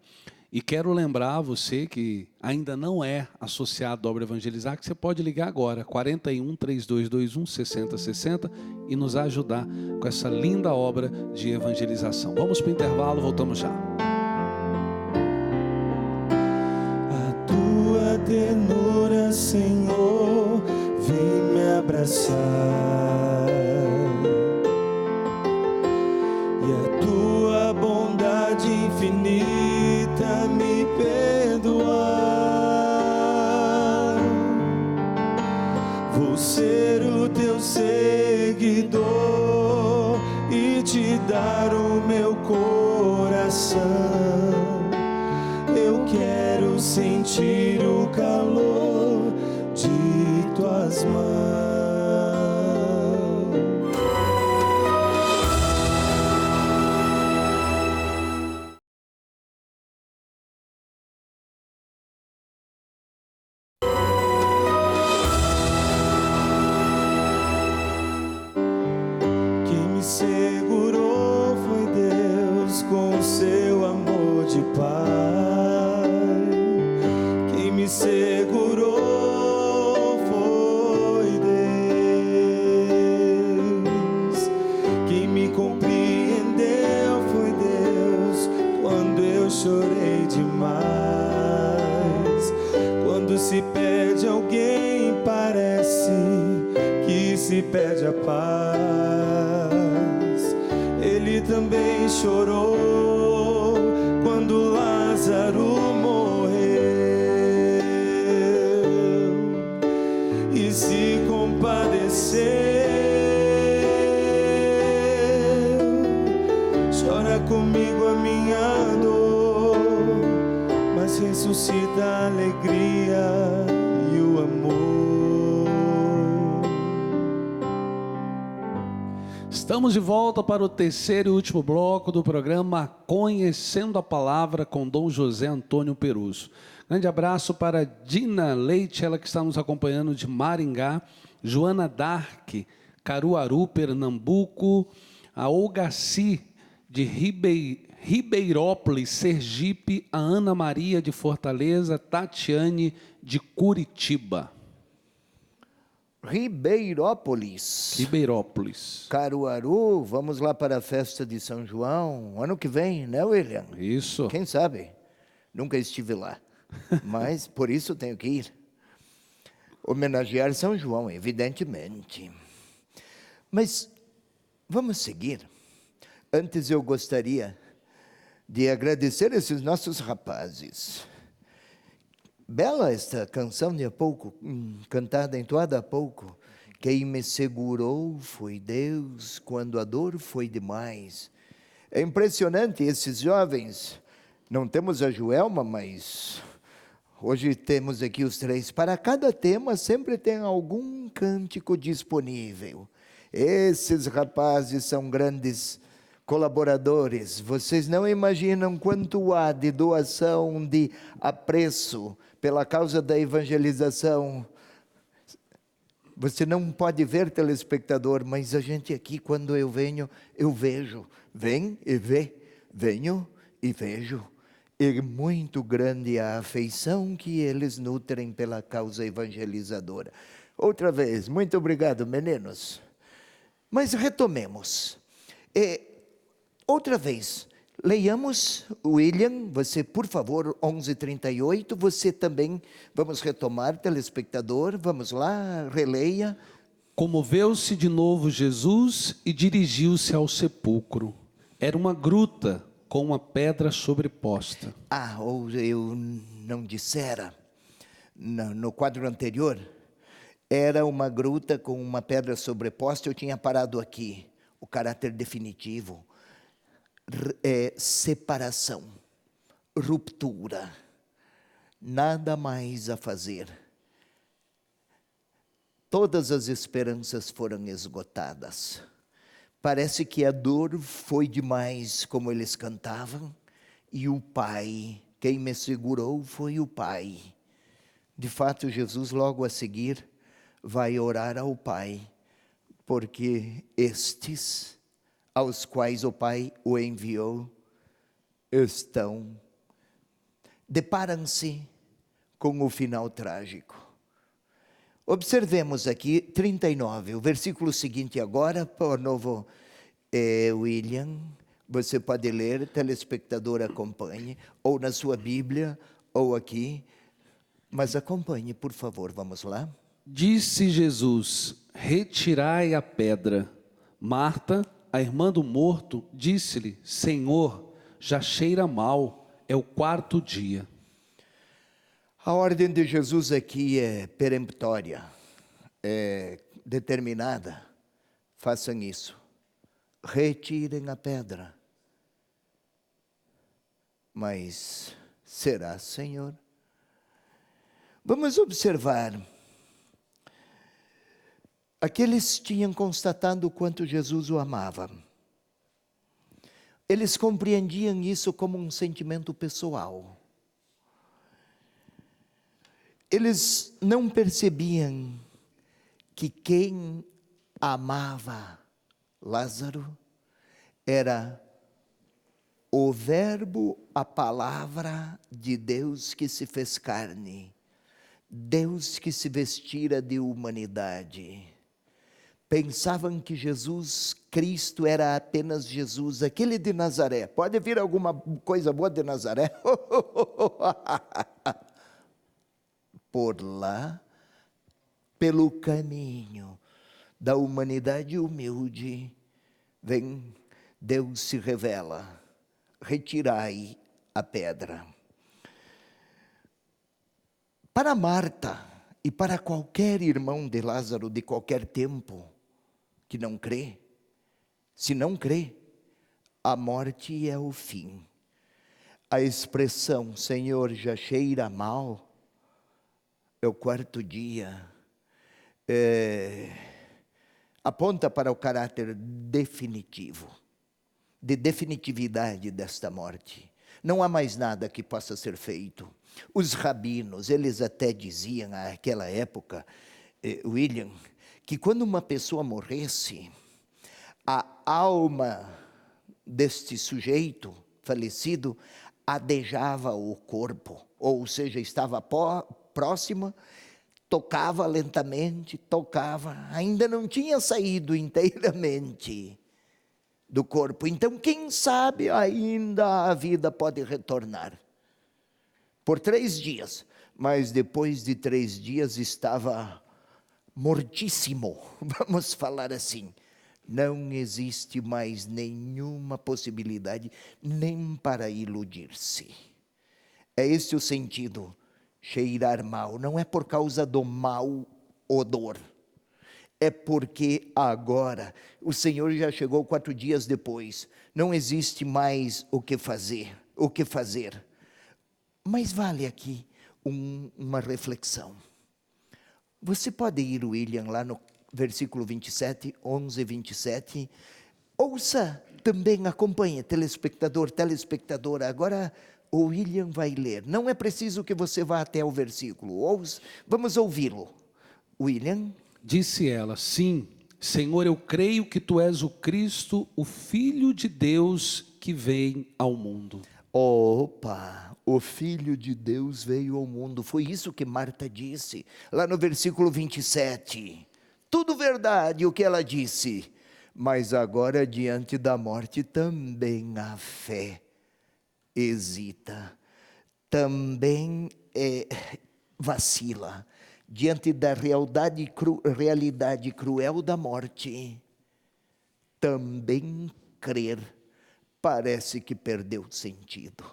E quero lembrar a você que ainda não é associado à obra Evangelizar, que você pode ligar agora, 41 3221 6060, e nos ajudar com essa linda obra de evangelização. Vamos para o intervalo, voltamos já. A tua ternura, Senhor, vem me abraçar, e a tua bondade infinita me perdoar. Vou ser o teu seguidor, te dar o meu coração. Eu quero sentir o calor de tuas mãos. Quem me segurou foi Deus com o seu amor de Pai. Quem me segurou foi Deus. Quem me compreendeu foi Deus quando eu chorei demais. Quando se perde alguém, parece que se perde a paz. Ele também chorou quando Lázaro morreu e se compadeceu. Chora comigo a minha dor, mas ressuscita a alegria e o amor. Estamos de volta para o terceiro e último bloco do programa Conhecendo a Palavra com Dom José Antônio Peruso. Grande abraço para Dina Leite, ela que está nos acompanhando de Maringá, Joana Dark, Caruaru, Pernambuco, a Olgaci de Ribeirópolis, Sergipe, a Ana Maria de Fortaleza, Tatiane de Curitiba. Ribeirópolis, Caruaru, vamos lá para a festa de São João, ano que vem, né, William? Isso. Quem sabe? Nunca estive lá, mas por isso tenho que ir. Homenagear São João, evidentemente. Mas vamos seguir. Antes eu gostaria de agradecer esses nossos rapazes. Bela esta canção de há pouco, cantada, entoada há pouco. Quem me segurou foi Deus, quando a dor foi demais. É impressionante, esses jovens. Não temos a Joelma, mas hoje temos aqui os três. Para cada tema sempre tem algum cântico disponível. Esses rapazes são grandes colaboradores. Vocês não imaginam quanto há de doação, de apreço pela causa da evangelização. Você não pode ver, telespectador, mas a gente aqui, quando eu venho, eu vejo. Vem e vê, venho e vejo. É muito grande a afeição que eles nutrem pela causa evangelizadora. Outra vez, muito obrigado, meninos. Mas retomemos. Outra vez, leiamos, William, você, por favor, 11:38, você também, vamos retomar, telespectador, vamos lá, releia. Comoveu-se de novo Jesus e dirigiu-se ao sepulcro. Era uma gruta com uma pedra sobreposta. Ou eu não dissera, no quadro anterior, era uma gruta com uma pedra sobreposta, eu tinha parado aqui, o caráter definitivo. Separação, ruptura, nada mais a fazer. Todas as esperanças foram esgotadas. Parece que a dor foi demais, como eles cantavam, e o Pai, quem me segurou foi o Pai. De fato, Jesus logo a seguir vai orar ao Pai, porque estes aos quais o Pai o enviou, deparam-se com o final trágico. Observemos aqui 39, o versículo seguinte agora, por novo, William, você pode ler, telespectador acompanhe, ou na sua Bíblia, ou aqui, mas acompanhe, por favor, vamos lá. Disse Jesus: retirai a pedra. Marta, a irmã do morto, disse-lhe: Senhor, já cheira mal, é o 4º dia. A ordem de Jesus aqui é peremptória, é determinada. Façam isso, retirem a pedra. Mas será, Senhor? Vamos observar. Aqueles tinham constatado o quanto Jesus o amava. Eles compreendiam isso como um sentimento pessoal. Eles não percebiam que quem amava Lázaro era o Verbo, a palavra de Deus que se fez carne, Deus que se vestira de humanidade. Pensavam que Jesus Cristo era apenas Jesus, aquele de Nazaré. Pode vir alguma coisa boa de Nazaré? Por lá, pelo caminho da humanidade humilde, vem, Deus se revela. Retirai a pedra. Para Marta e para qualquer irmão de Lázaro de qualquer tempo que não crê, se não crê, a morte é o fim. A expressão Senhor já cheira mal é o quarto dia, aponta para o caráter definitivo, de definitividade desta morte. Não há mais nada que possa ser feito. Os rabinos, eles até diziam naquela época, William, que quando uma pessoa morresse, a alma deste sujeito falecido adejava o corpo, ou seja, estava próxima, tocava lentamente, ainda não tinha saído inteiramente do corpo. Então, quem sabe ainda a vida pode retornar. Por 3 dias, mas depois de 3 dias estava mortíssimo, vamos falar assim. Não existe mais nenhuma possibilidade, nem para iludir-se. É esse o sentido, cheirar mal. Não é por causa do mau odor. É porque agora o Senhor já chegou 4 dias depois. Não existe mais o que fazer. Mas vale aqui uma reflexão. Você pode ir, William, lá no versículo 27, 11 e 27. Ouça também, acompanhe, telespectadora. Agora o William vai ler. Não é preciso que você vá até o versículo. Vamos ouvi-lo. William. Disse ela: sim, Senhor, eu creio que tu és o Cristo, o Filho de Deus que vem ao mundo. Opa, o Filho de Deus veio ao mundo. Foi isso que Marta disse, lá no versículo 27. Tudo verdade o que ela disse. Mas agora, diante da morte, também a fé hesita. Também vacila. Diante da realidade cruel da morte, também crer parece que perdeu sentido.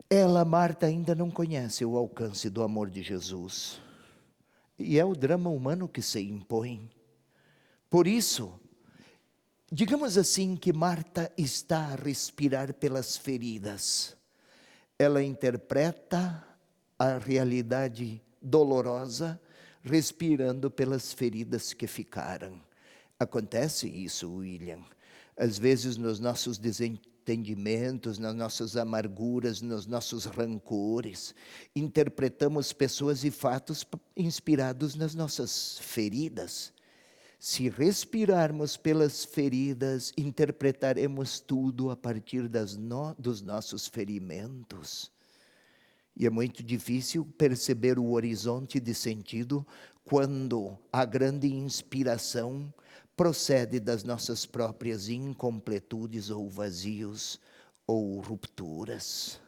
Ela, Marta, ainda não conhece o alcance do amor de Jesus. E é o drama humano que se impõe. Por isso, digamos assim que Marta está a respirar pelas feridas. Ela interpreta a realidade dolorosa, respirando pelas feridas que ficaram. Acontece isso, William. Às vezes nos nossos desentendimentos, nas nossas amarguras, nos nossos rancores, interpretamos pessoas e fatos inspirados nas nossas feridas. Se respirarmos pelas feridas, interpretaremos tudo a partir dos nossos ferimentos. E é muito difícil perceber o horizonte de sentido quando a grande inspiração procede das nossas próprias incompletudes ou vazios ou rupturas.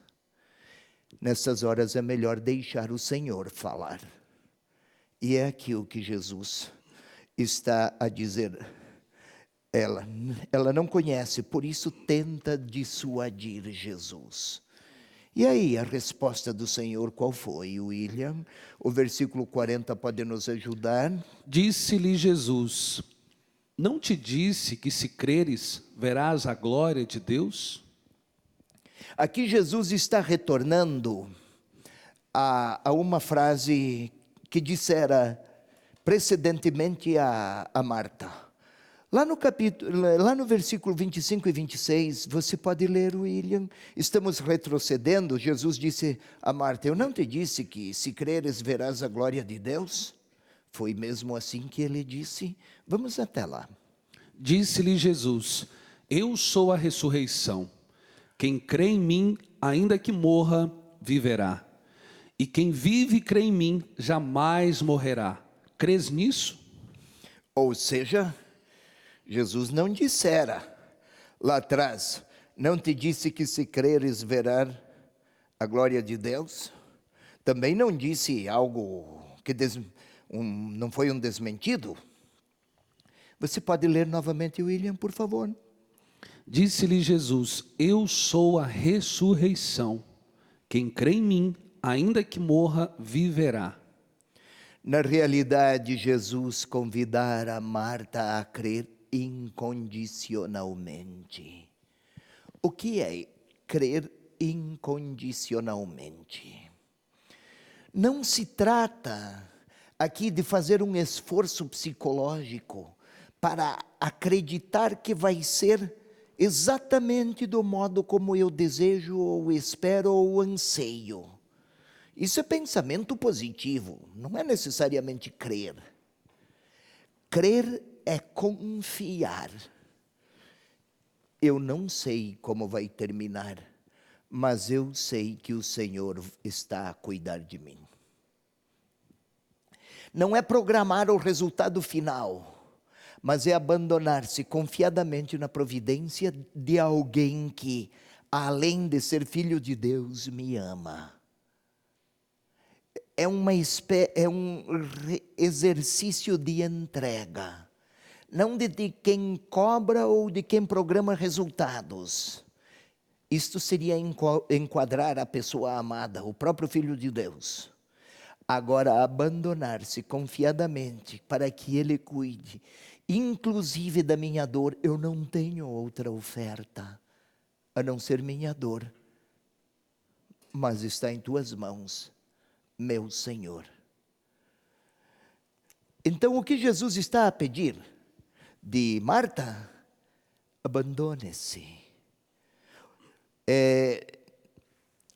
Nessas horas é melhor deixar o Senhor falar. E é aquilo que Jesus está a dizer. Ela não conhece, por isso tenta dissuadir Jesus. E aí, a resposta do Senhor qual foi, William? O versículo 40 pode nos ajudar. Disse-lhe Jesus: Não te disse que se creres, verás a glória de Deus? Aqui Jesus está retornando a uma frase que dissera precedentemente a Marta. Lá no versículo 25 e 26, você pode ler, William, estamos retrocedendo, Jesus disse a Marta, eu não te disse que se creres verás a glória de Deus? Foi mesmo assim que ele disse? Vamos até lá. Disse-lhe Jesus, eu sou a ressurreição. Quem crê em mim, ainda que morra, viverá. E quem vive e crê em mim, jamais morrerá. Crês nisso? Ou seja, Jesus não dissera lá atrás, não te disse que se creres verás a glória de Deus? Também não disse algo que não foi um desmentido? Você pode ler novamente, William, por favor? Disse-lhe Jesus, eu sou a ressurreição. Quem crê em mim, ainda que morra, viverá. Na realidade, Jesus convidara Marta a crer incondicionalmente. O que é crer incondicionalmente? Não se trata aqui de fazer um esforço psicológico para acreditar que vai ser exatamente do modo como eu desejo, ou espero, ou anseio. Isso é pensamento positivo, não é necessariamente crer. Crer é confiar. Eu não sei como vai terminar, mas eu sei que o Senhor está a cuidar de mim. Não é programar o resultado final, mas é abandonar-se confiadamente na providência de alguém que, além de ser filho de Deus, me ama. É um exercício de entrega, não de quem cobra ou de quem programa resultados. Isto seria enquadrar a pessoa amada, o próprio Filho de Deus. Agora, abandonar-se confiadamente para que Ele cuide, inclusive da minha dor. Eu não tenho outra oferta a não ser minha dor, mas está em tuas mãos, meu Senhor. Então, o que Jesus está a pedir de Marta? Abandone-se.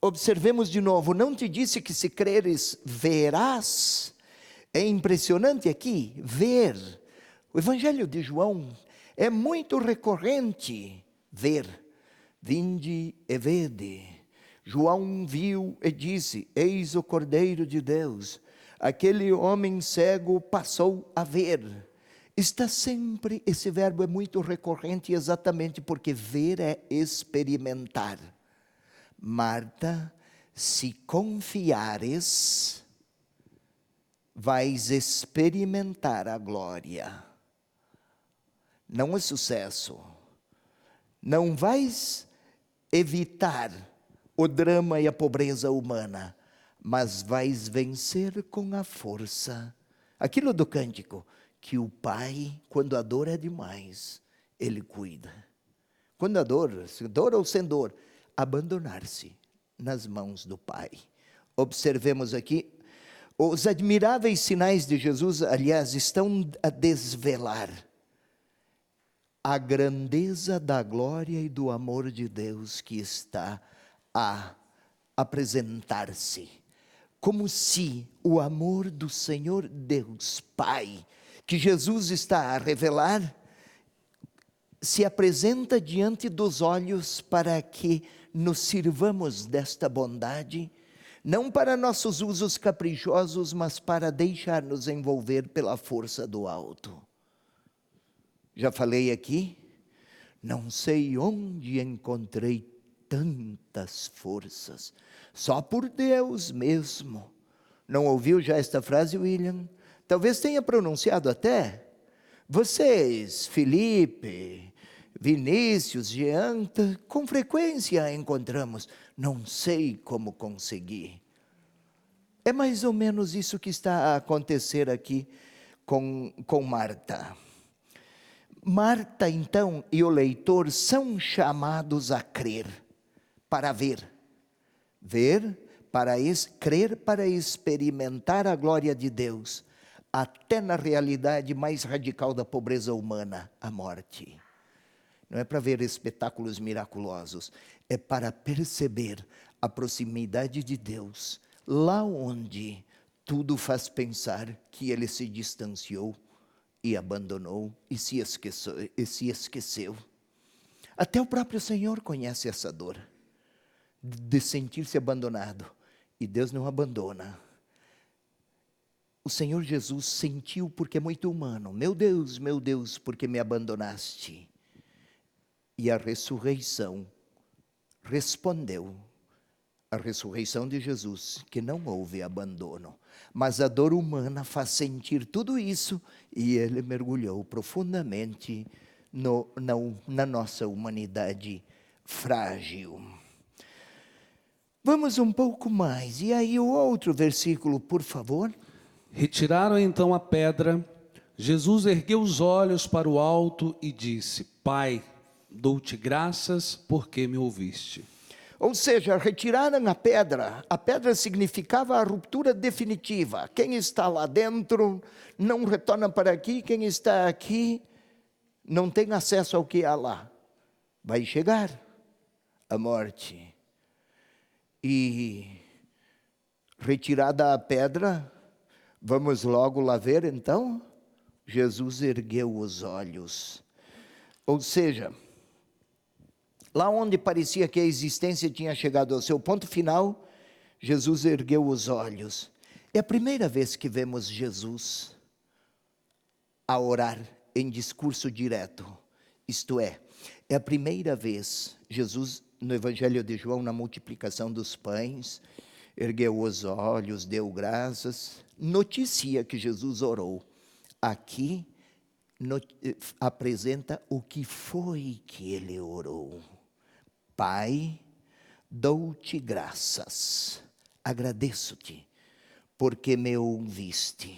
Observemos de novo, não te disse que se creres verás? É impressionante aqui, ver. O Evangelho de João é muito recorrente, ver. Vinde e vede. João viu e disse, eis o Cordeiro de Deus. Aquele homem cego passou a ver. Está sempre, esse verbo é muito recorrente exatamente porque ver é experimentar. Marta, se confiares, vais experimentar a glória. Não é sucesso. Não vais evitar o drama e a pobreza humana, mas vais vencer com a força. Aquilo do cântico, que o Pai, quando a dor é demais, Ele cuida. Quando a dor, se dor ou sem dor, abandonar-se nas mãos do Pai. Observemos aqui, os admiráveis sinais de Jesus, aliás, estão a desvelar a grandeza da glória e do amor de Deus que está a apresentar-se. Como se o amor do Senhor Deus Pai, que Jesus está a revelar, se apresenta diante dos olhos para que nos sirvamos desta bondade, não para nossos usos caprichosos, mas para deixar-nos envolver pela força do alto. Já falei aqui, não sei onde encontrei tantas forças, só por Deus mesmo. Não ouviu já esta frase, William? Talvez tenha pronunciado até. Vocês, Felipe, Vinícius, Jean, com frequência a encontramos. Não sei como consegui. É mais ou menos isso que está a acontecer aqui com Marta. Marta, então, e o leitor são chamados a crer, para ver. Ver, para crer, para experimentar a glória de Deus, até na realidade mais radical da pobreza humana, a morte. Não é para ver espetáculos miraculosos, é para perceber a proximidade de Deus, lá onde tudo faz pensar que Ele se distanciou e abandonou e se esqueceu. Até o próprio Senhor conhece essa dor de sentir-se abandonado, e Deus não abandona. O Senhor Jesus sentiu porque é muito humano. Meu Deus, por que me abandonaste? E a ressurreição respondeu. A ressurreição de Jesus, que não houve abandono. Mas a dor humana faz sentir tudo isso, e Ele mergulhou profundamente na nossa humanidade frágil. Vamos um pouco mais. E aí o outro versículo, por favor. Retiraram então a pedra. Jesus ergueu os olhos para o alto e disse: Pai, dou-te graças porque me ouviste. Ou seja, retiraram a pedra. A pedra significava a ruptura definitiva. Quem está lá dentro não retorna para aqui. Quem está aqui não tem acesso ao que há lá. Vai chegar a morte. E retirada a pedra, vamos logo lá ver então. Jesus ergueu os olhos. Ou seja, lá onde parecia que a existência tinha chegado ao seu ponto final, Jesus ergueu os olhos. É a primeira vez que vemos Jesus a orar em discurso direto. Isto é a primeira vez Jesus, no Evangelho de João, na multiplicação dos pães, ergueu os olhos, deu graças, noticia que Jesus orou. Aqui apresenta o que foi que ele orou. Pai, dou-te graças, agradeço-te, porque me ouviste.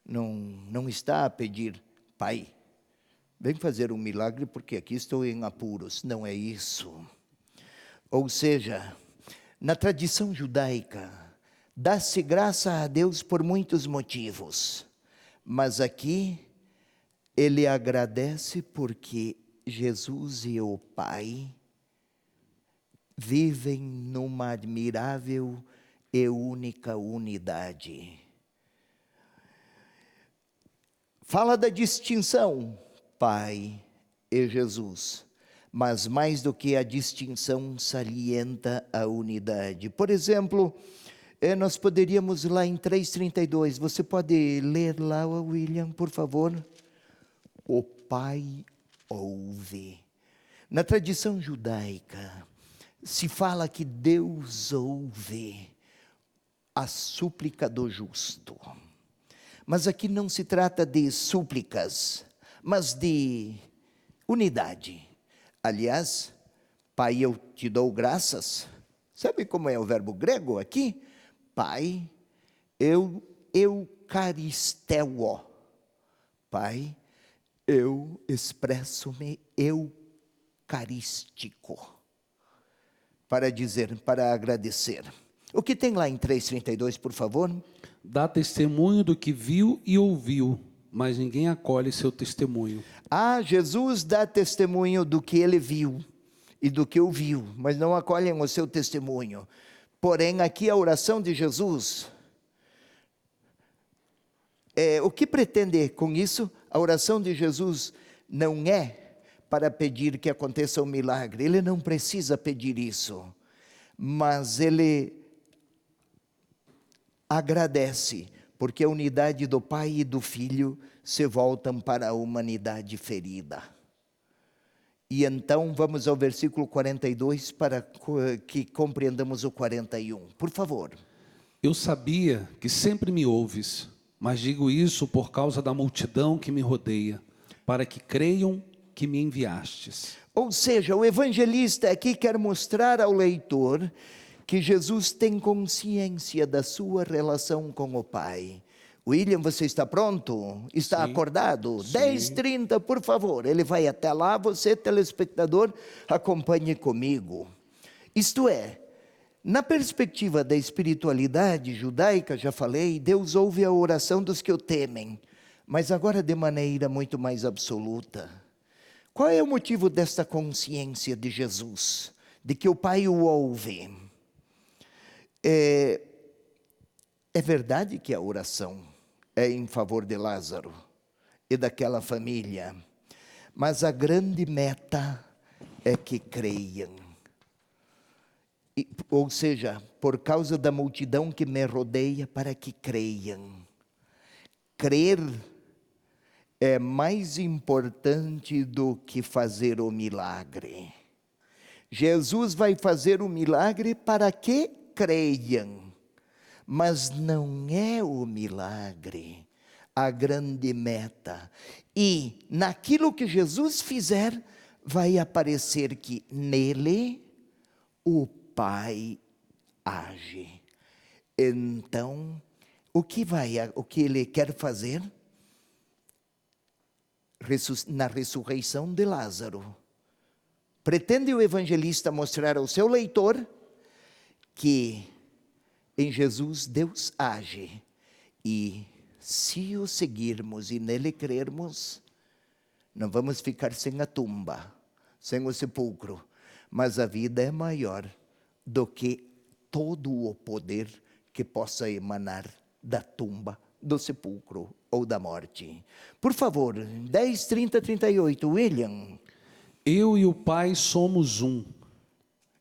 Não está a pedir, Pai, vem fazer um milagre porque aqui estou em apuros. Não é isso. Ou seja, na tradição judaica, dá-se graça a Deus por muitos motivos. Mas aqui, ele agradece porque Jesus e o Pai vivem numa admirável e única unidade. Fala da distinção, Pai e Jesus, mas mais do que a distinção, salienta a unidade. Por exemplo, nós poderíamos lá em 3,32, você pode ler lá, William, por favor? O Pai ouve. Na tradição judaica, se fala que Deus ouve a súplica do justo. Mas aqui não se trata de súplicas, mas de unidade. Aliás, Pai, eu te dou graças. Sabe como é o verbo grego aqui? Pai, eu eucaristeo. Pai, eu expresso-me eucarístico. Para dizer, para agradecer. O que tem lá em 3,32, por favor? Dá testemunho do que viu e ouviu, mas ninguém acolhe seu testemunho. Jesus dá testemunho do que ele viu e do que ouviu, mas não acolhem o seu testemunho. Porém, aqui a oração de Jesus, o que pretende com isso? A oração de Jesus não é para pedir que aconteça um milagre, ele não precisa pedir isso, mas ele agradece, porque a unidade do Pai e do Filho se voltam para a humanidade ferida. E então vamos ao versículo 42 para que compreendamos o 41. Por favor. Eu sabia que sempre me ouves, mas digo isso por causa da multidão que me rodeia, para que creiam que me enviastes. Ou seja, o evangelista aqui quer mostrar ao leitor que Jesus tem consciência da sua relação com o Pai, William, você está pronto? Está Sim. acordado? Sim. 10h30, por favor. Ele vai até lá, você, telespectador, acompanhe comigo. Isto é, na perspectiva da espiritualidade judaica, já falei, Deus ouve a oração dos que o temem, mas agora de maneira muito mais absoluta. Qual é o motivo desta consciência de Jesus, de que o Pai o ouve? É verdade que a oração é em favor de Lázaro e daquela família, mas a grande meta é que creiam. Ou seja, por causa da multidão que me rodeia, para que creiam. Crer é mais importante do que fazer o milagre. Jesus vai fazer o milagre para que creiam. Mas não é o milagre a grande meta. E naquilo que Jesus fizer, vai aparecer que nele o Pai age. Então, o que ele quer fazer? Na ressurreição de Lázaro. Pretende o evangelista mostrar ao seu leitor que em Jesus Deus age, e se o seguirmos e nele crermos, não vamos ficar sem a tumba, sem o sepulcro, mas a vida é maior do que todo o poder que possa emanar da tumba, do sepulcro ou da morte. Por favor, 10:38, William. Eu e o Pai somos um.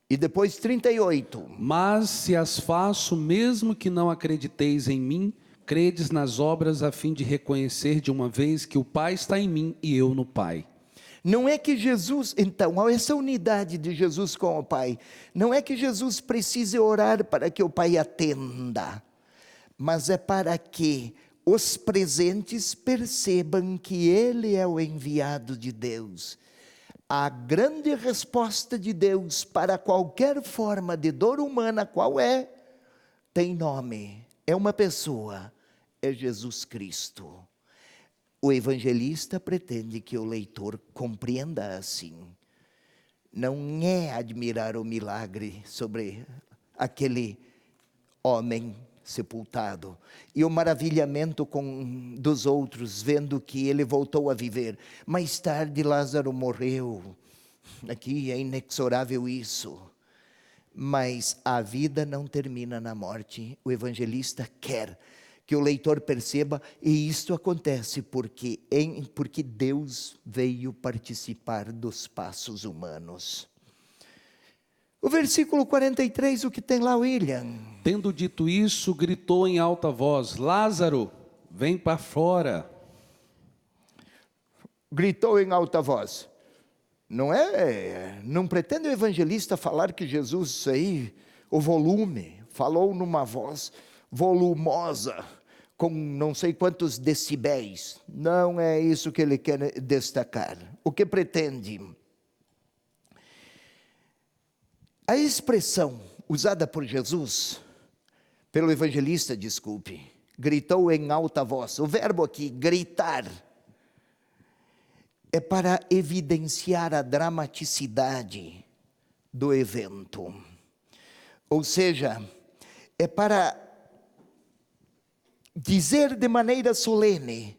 E depois 38. Mas se as faço, mesmo que não acrediteis em mim, credes nas obras a fim de reconhecer de uma vez que o Pai está em mim e eu no Pai. Não é que Jesus, então, essa unidade de Jesus com o Pai, não é que Jesus precise orar para que o Pai atenda, mas é para que os presentes percebam que Ele é o enviado de Deus. A grande resposta de Deus para qualquer forma de dor humana, qual é? Tem nome, é uma pessoa, é Jesus Cristo. O evangelista pretende que o leitor compreenda assim. Não é admirar o milagre sobre aquele homem sepultado e o maravilhamento dos outros, vendo que ele voltou a viver. Mais tarde Lázaro morreu, aqui é inexorável isso, mas a vida não termina na morte. O evangelista quer que o leitor perceba, e isto acontece porque Deus veio participar dos passos humanos. O versículo 43, o que tem lá, William? Tendo dito isso, gritou em alta voz: Lázaro, vem para fora. Gritou em alta voz. Não pretende o evangelista falar que Jesus aí, o volume, falou numa voz volumosa, com não sei quantos decibéis. Não é isso que ele quer destacar. O que pretende? A expressão usada por Jesus, pelo evangelista, gritou em alta voz. O verbo aqui, gritar, é para evidenciar a dramaticidade do evento. Ou seja, é para dizer de maneira solene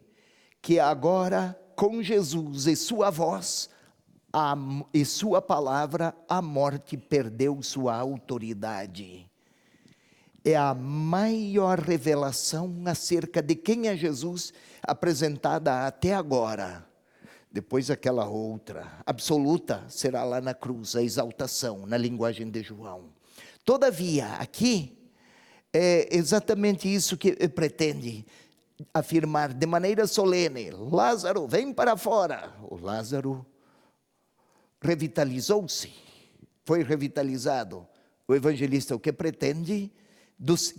que agora, com Jesus e sua voz e sua palavra, a morte perdeu sua autoridade. É a maior revelação acerca de quem é Jesus apresentada até agora. Depois aquela outra, absoluta, será lá na cruz, a exaltação, na linguagem de João. Todavia, aqui, é exatamente isso que pretende afirmar de maneira solene. Lázaro, vem para fora. O Lázaro revitalizou-se, foi revitalizado. O evangelista o que pretende?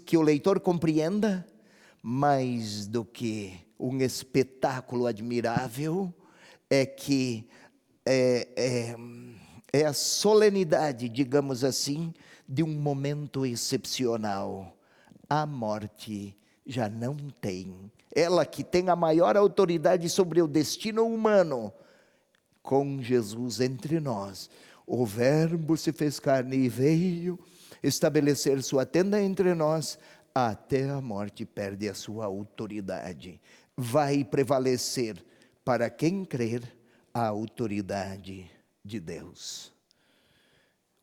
Que o leitor compreenda, mais do que um espetáculo admirável, é que é a solenidade, digamos assim, de um momento excepcional. A morte já não tem. Ela que tem a maior autoridade sobre o destino humano, com Jesus entre nós. O Verbo se fez carne e veio estabelecer sua tenda entre nós, até a morte perde a sua autoridade. Vai prevalecer para quem crer a autoridade de Deus.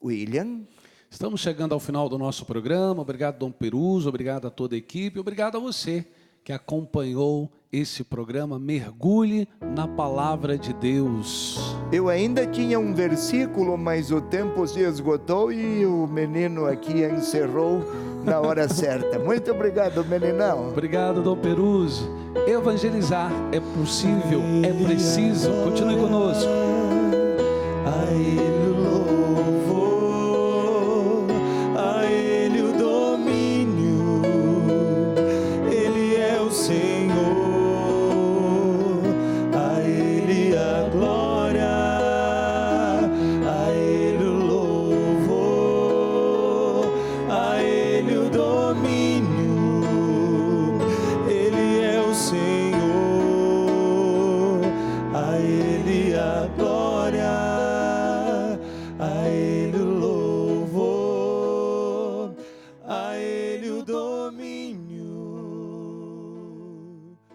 William? Estamos chegando ao final do nosso programa. Obrigado, Dom Peruso, obrigado a toda a equipe, obrigado a você que acompanhou esse programa. Mergulhe na palavra de Deus. Eu ainda tinha um versículo, mas o tempo se esgotou e o menino aqui encerrou na hora certa. Muito obrigado, meninão. Obrigado, Dom Peruso. Evangelizar é possível, é preciso. Continue conosco. A Ele o louvor.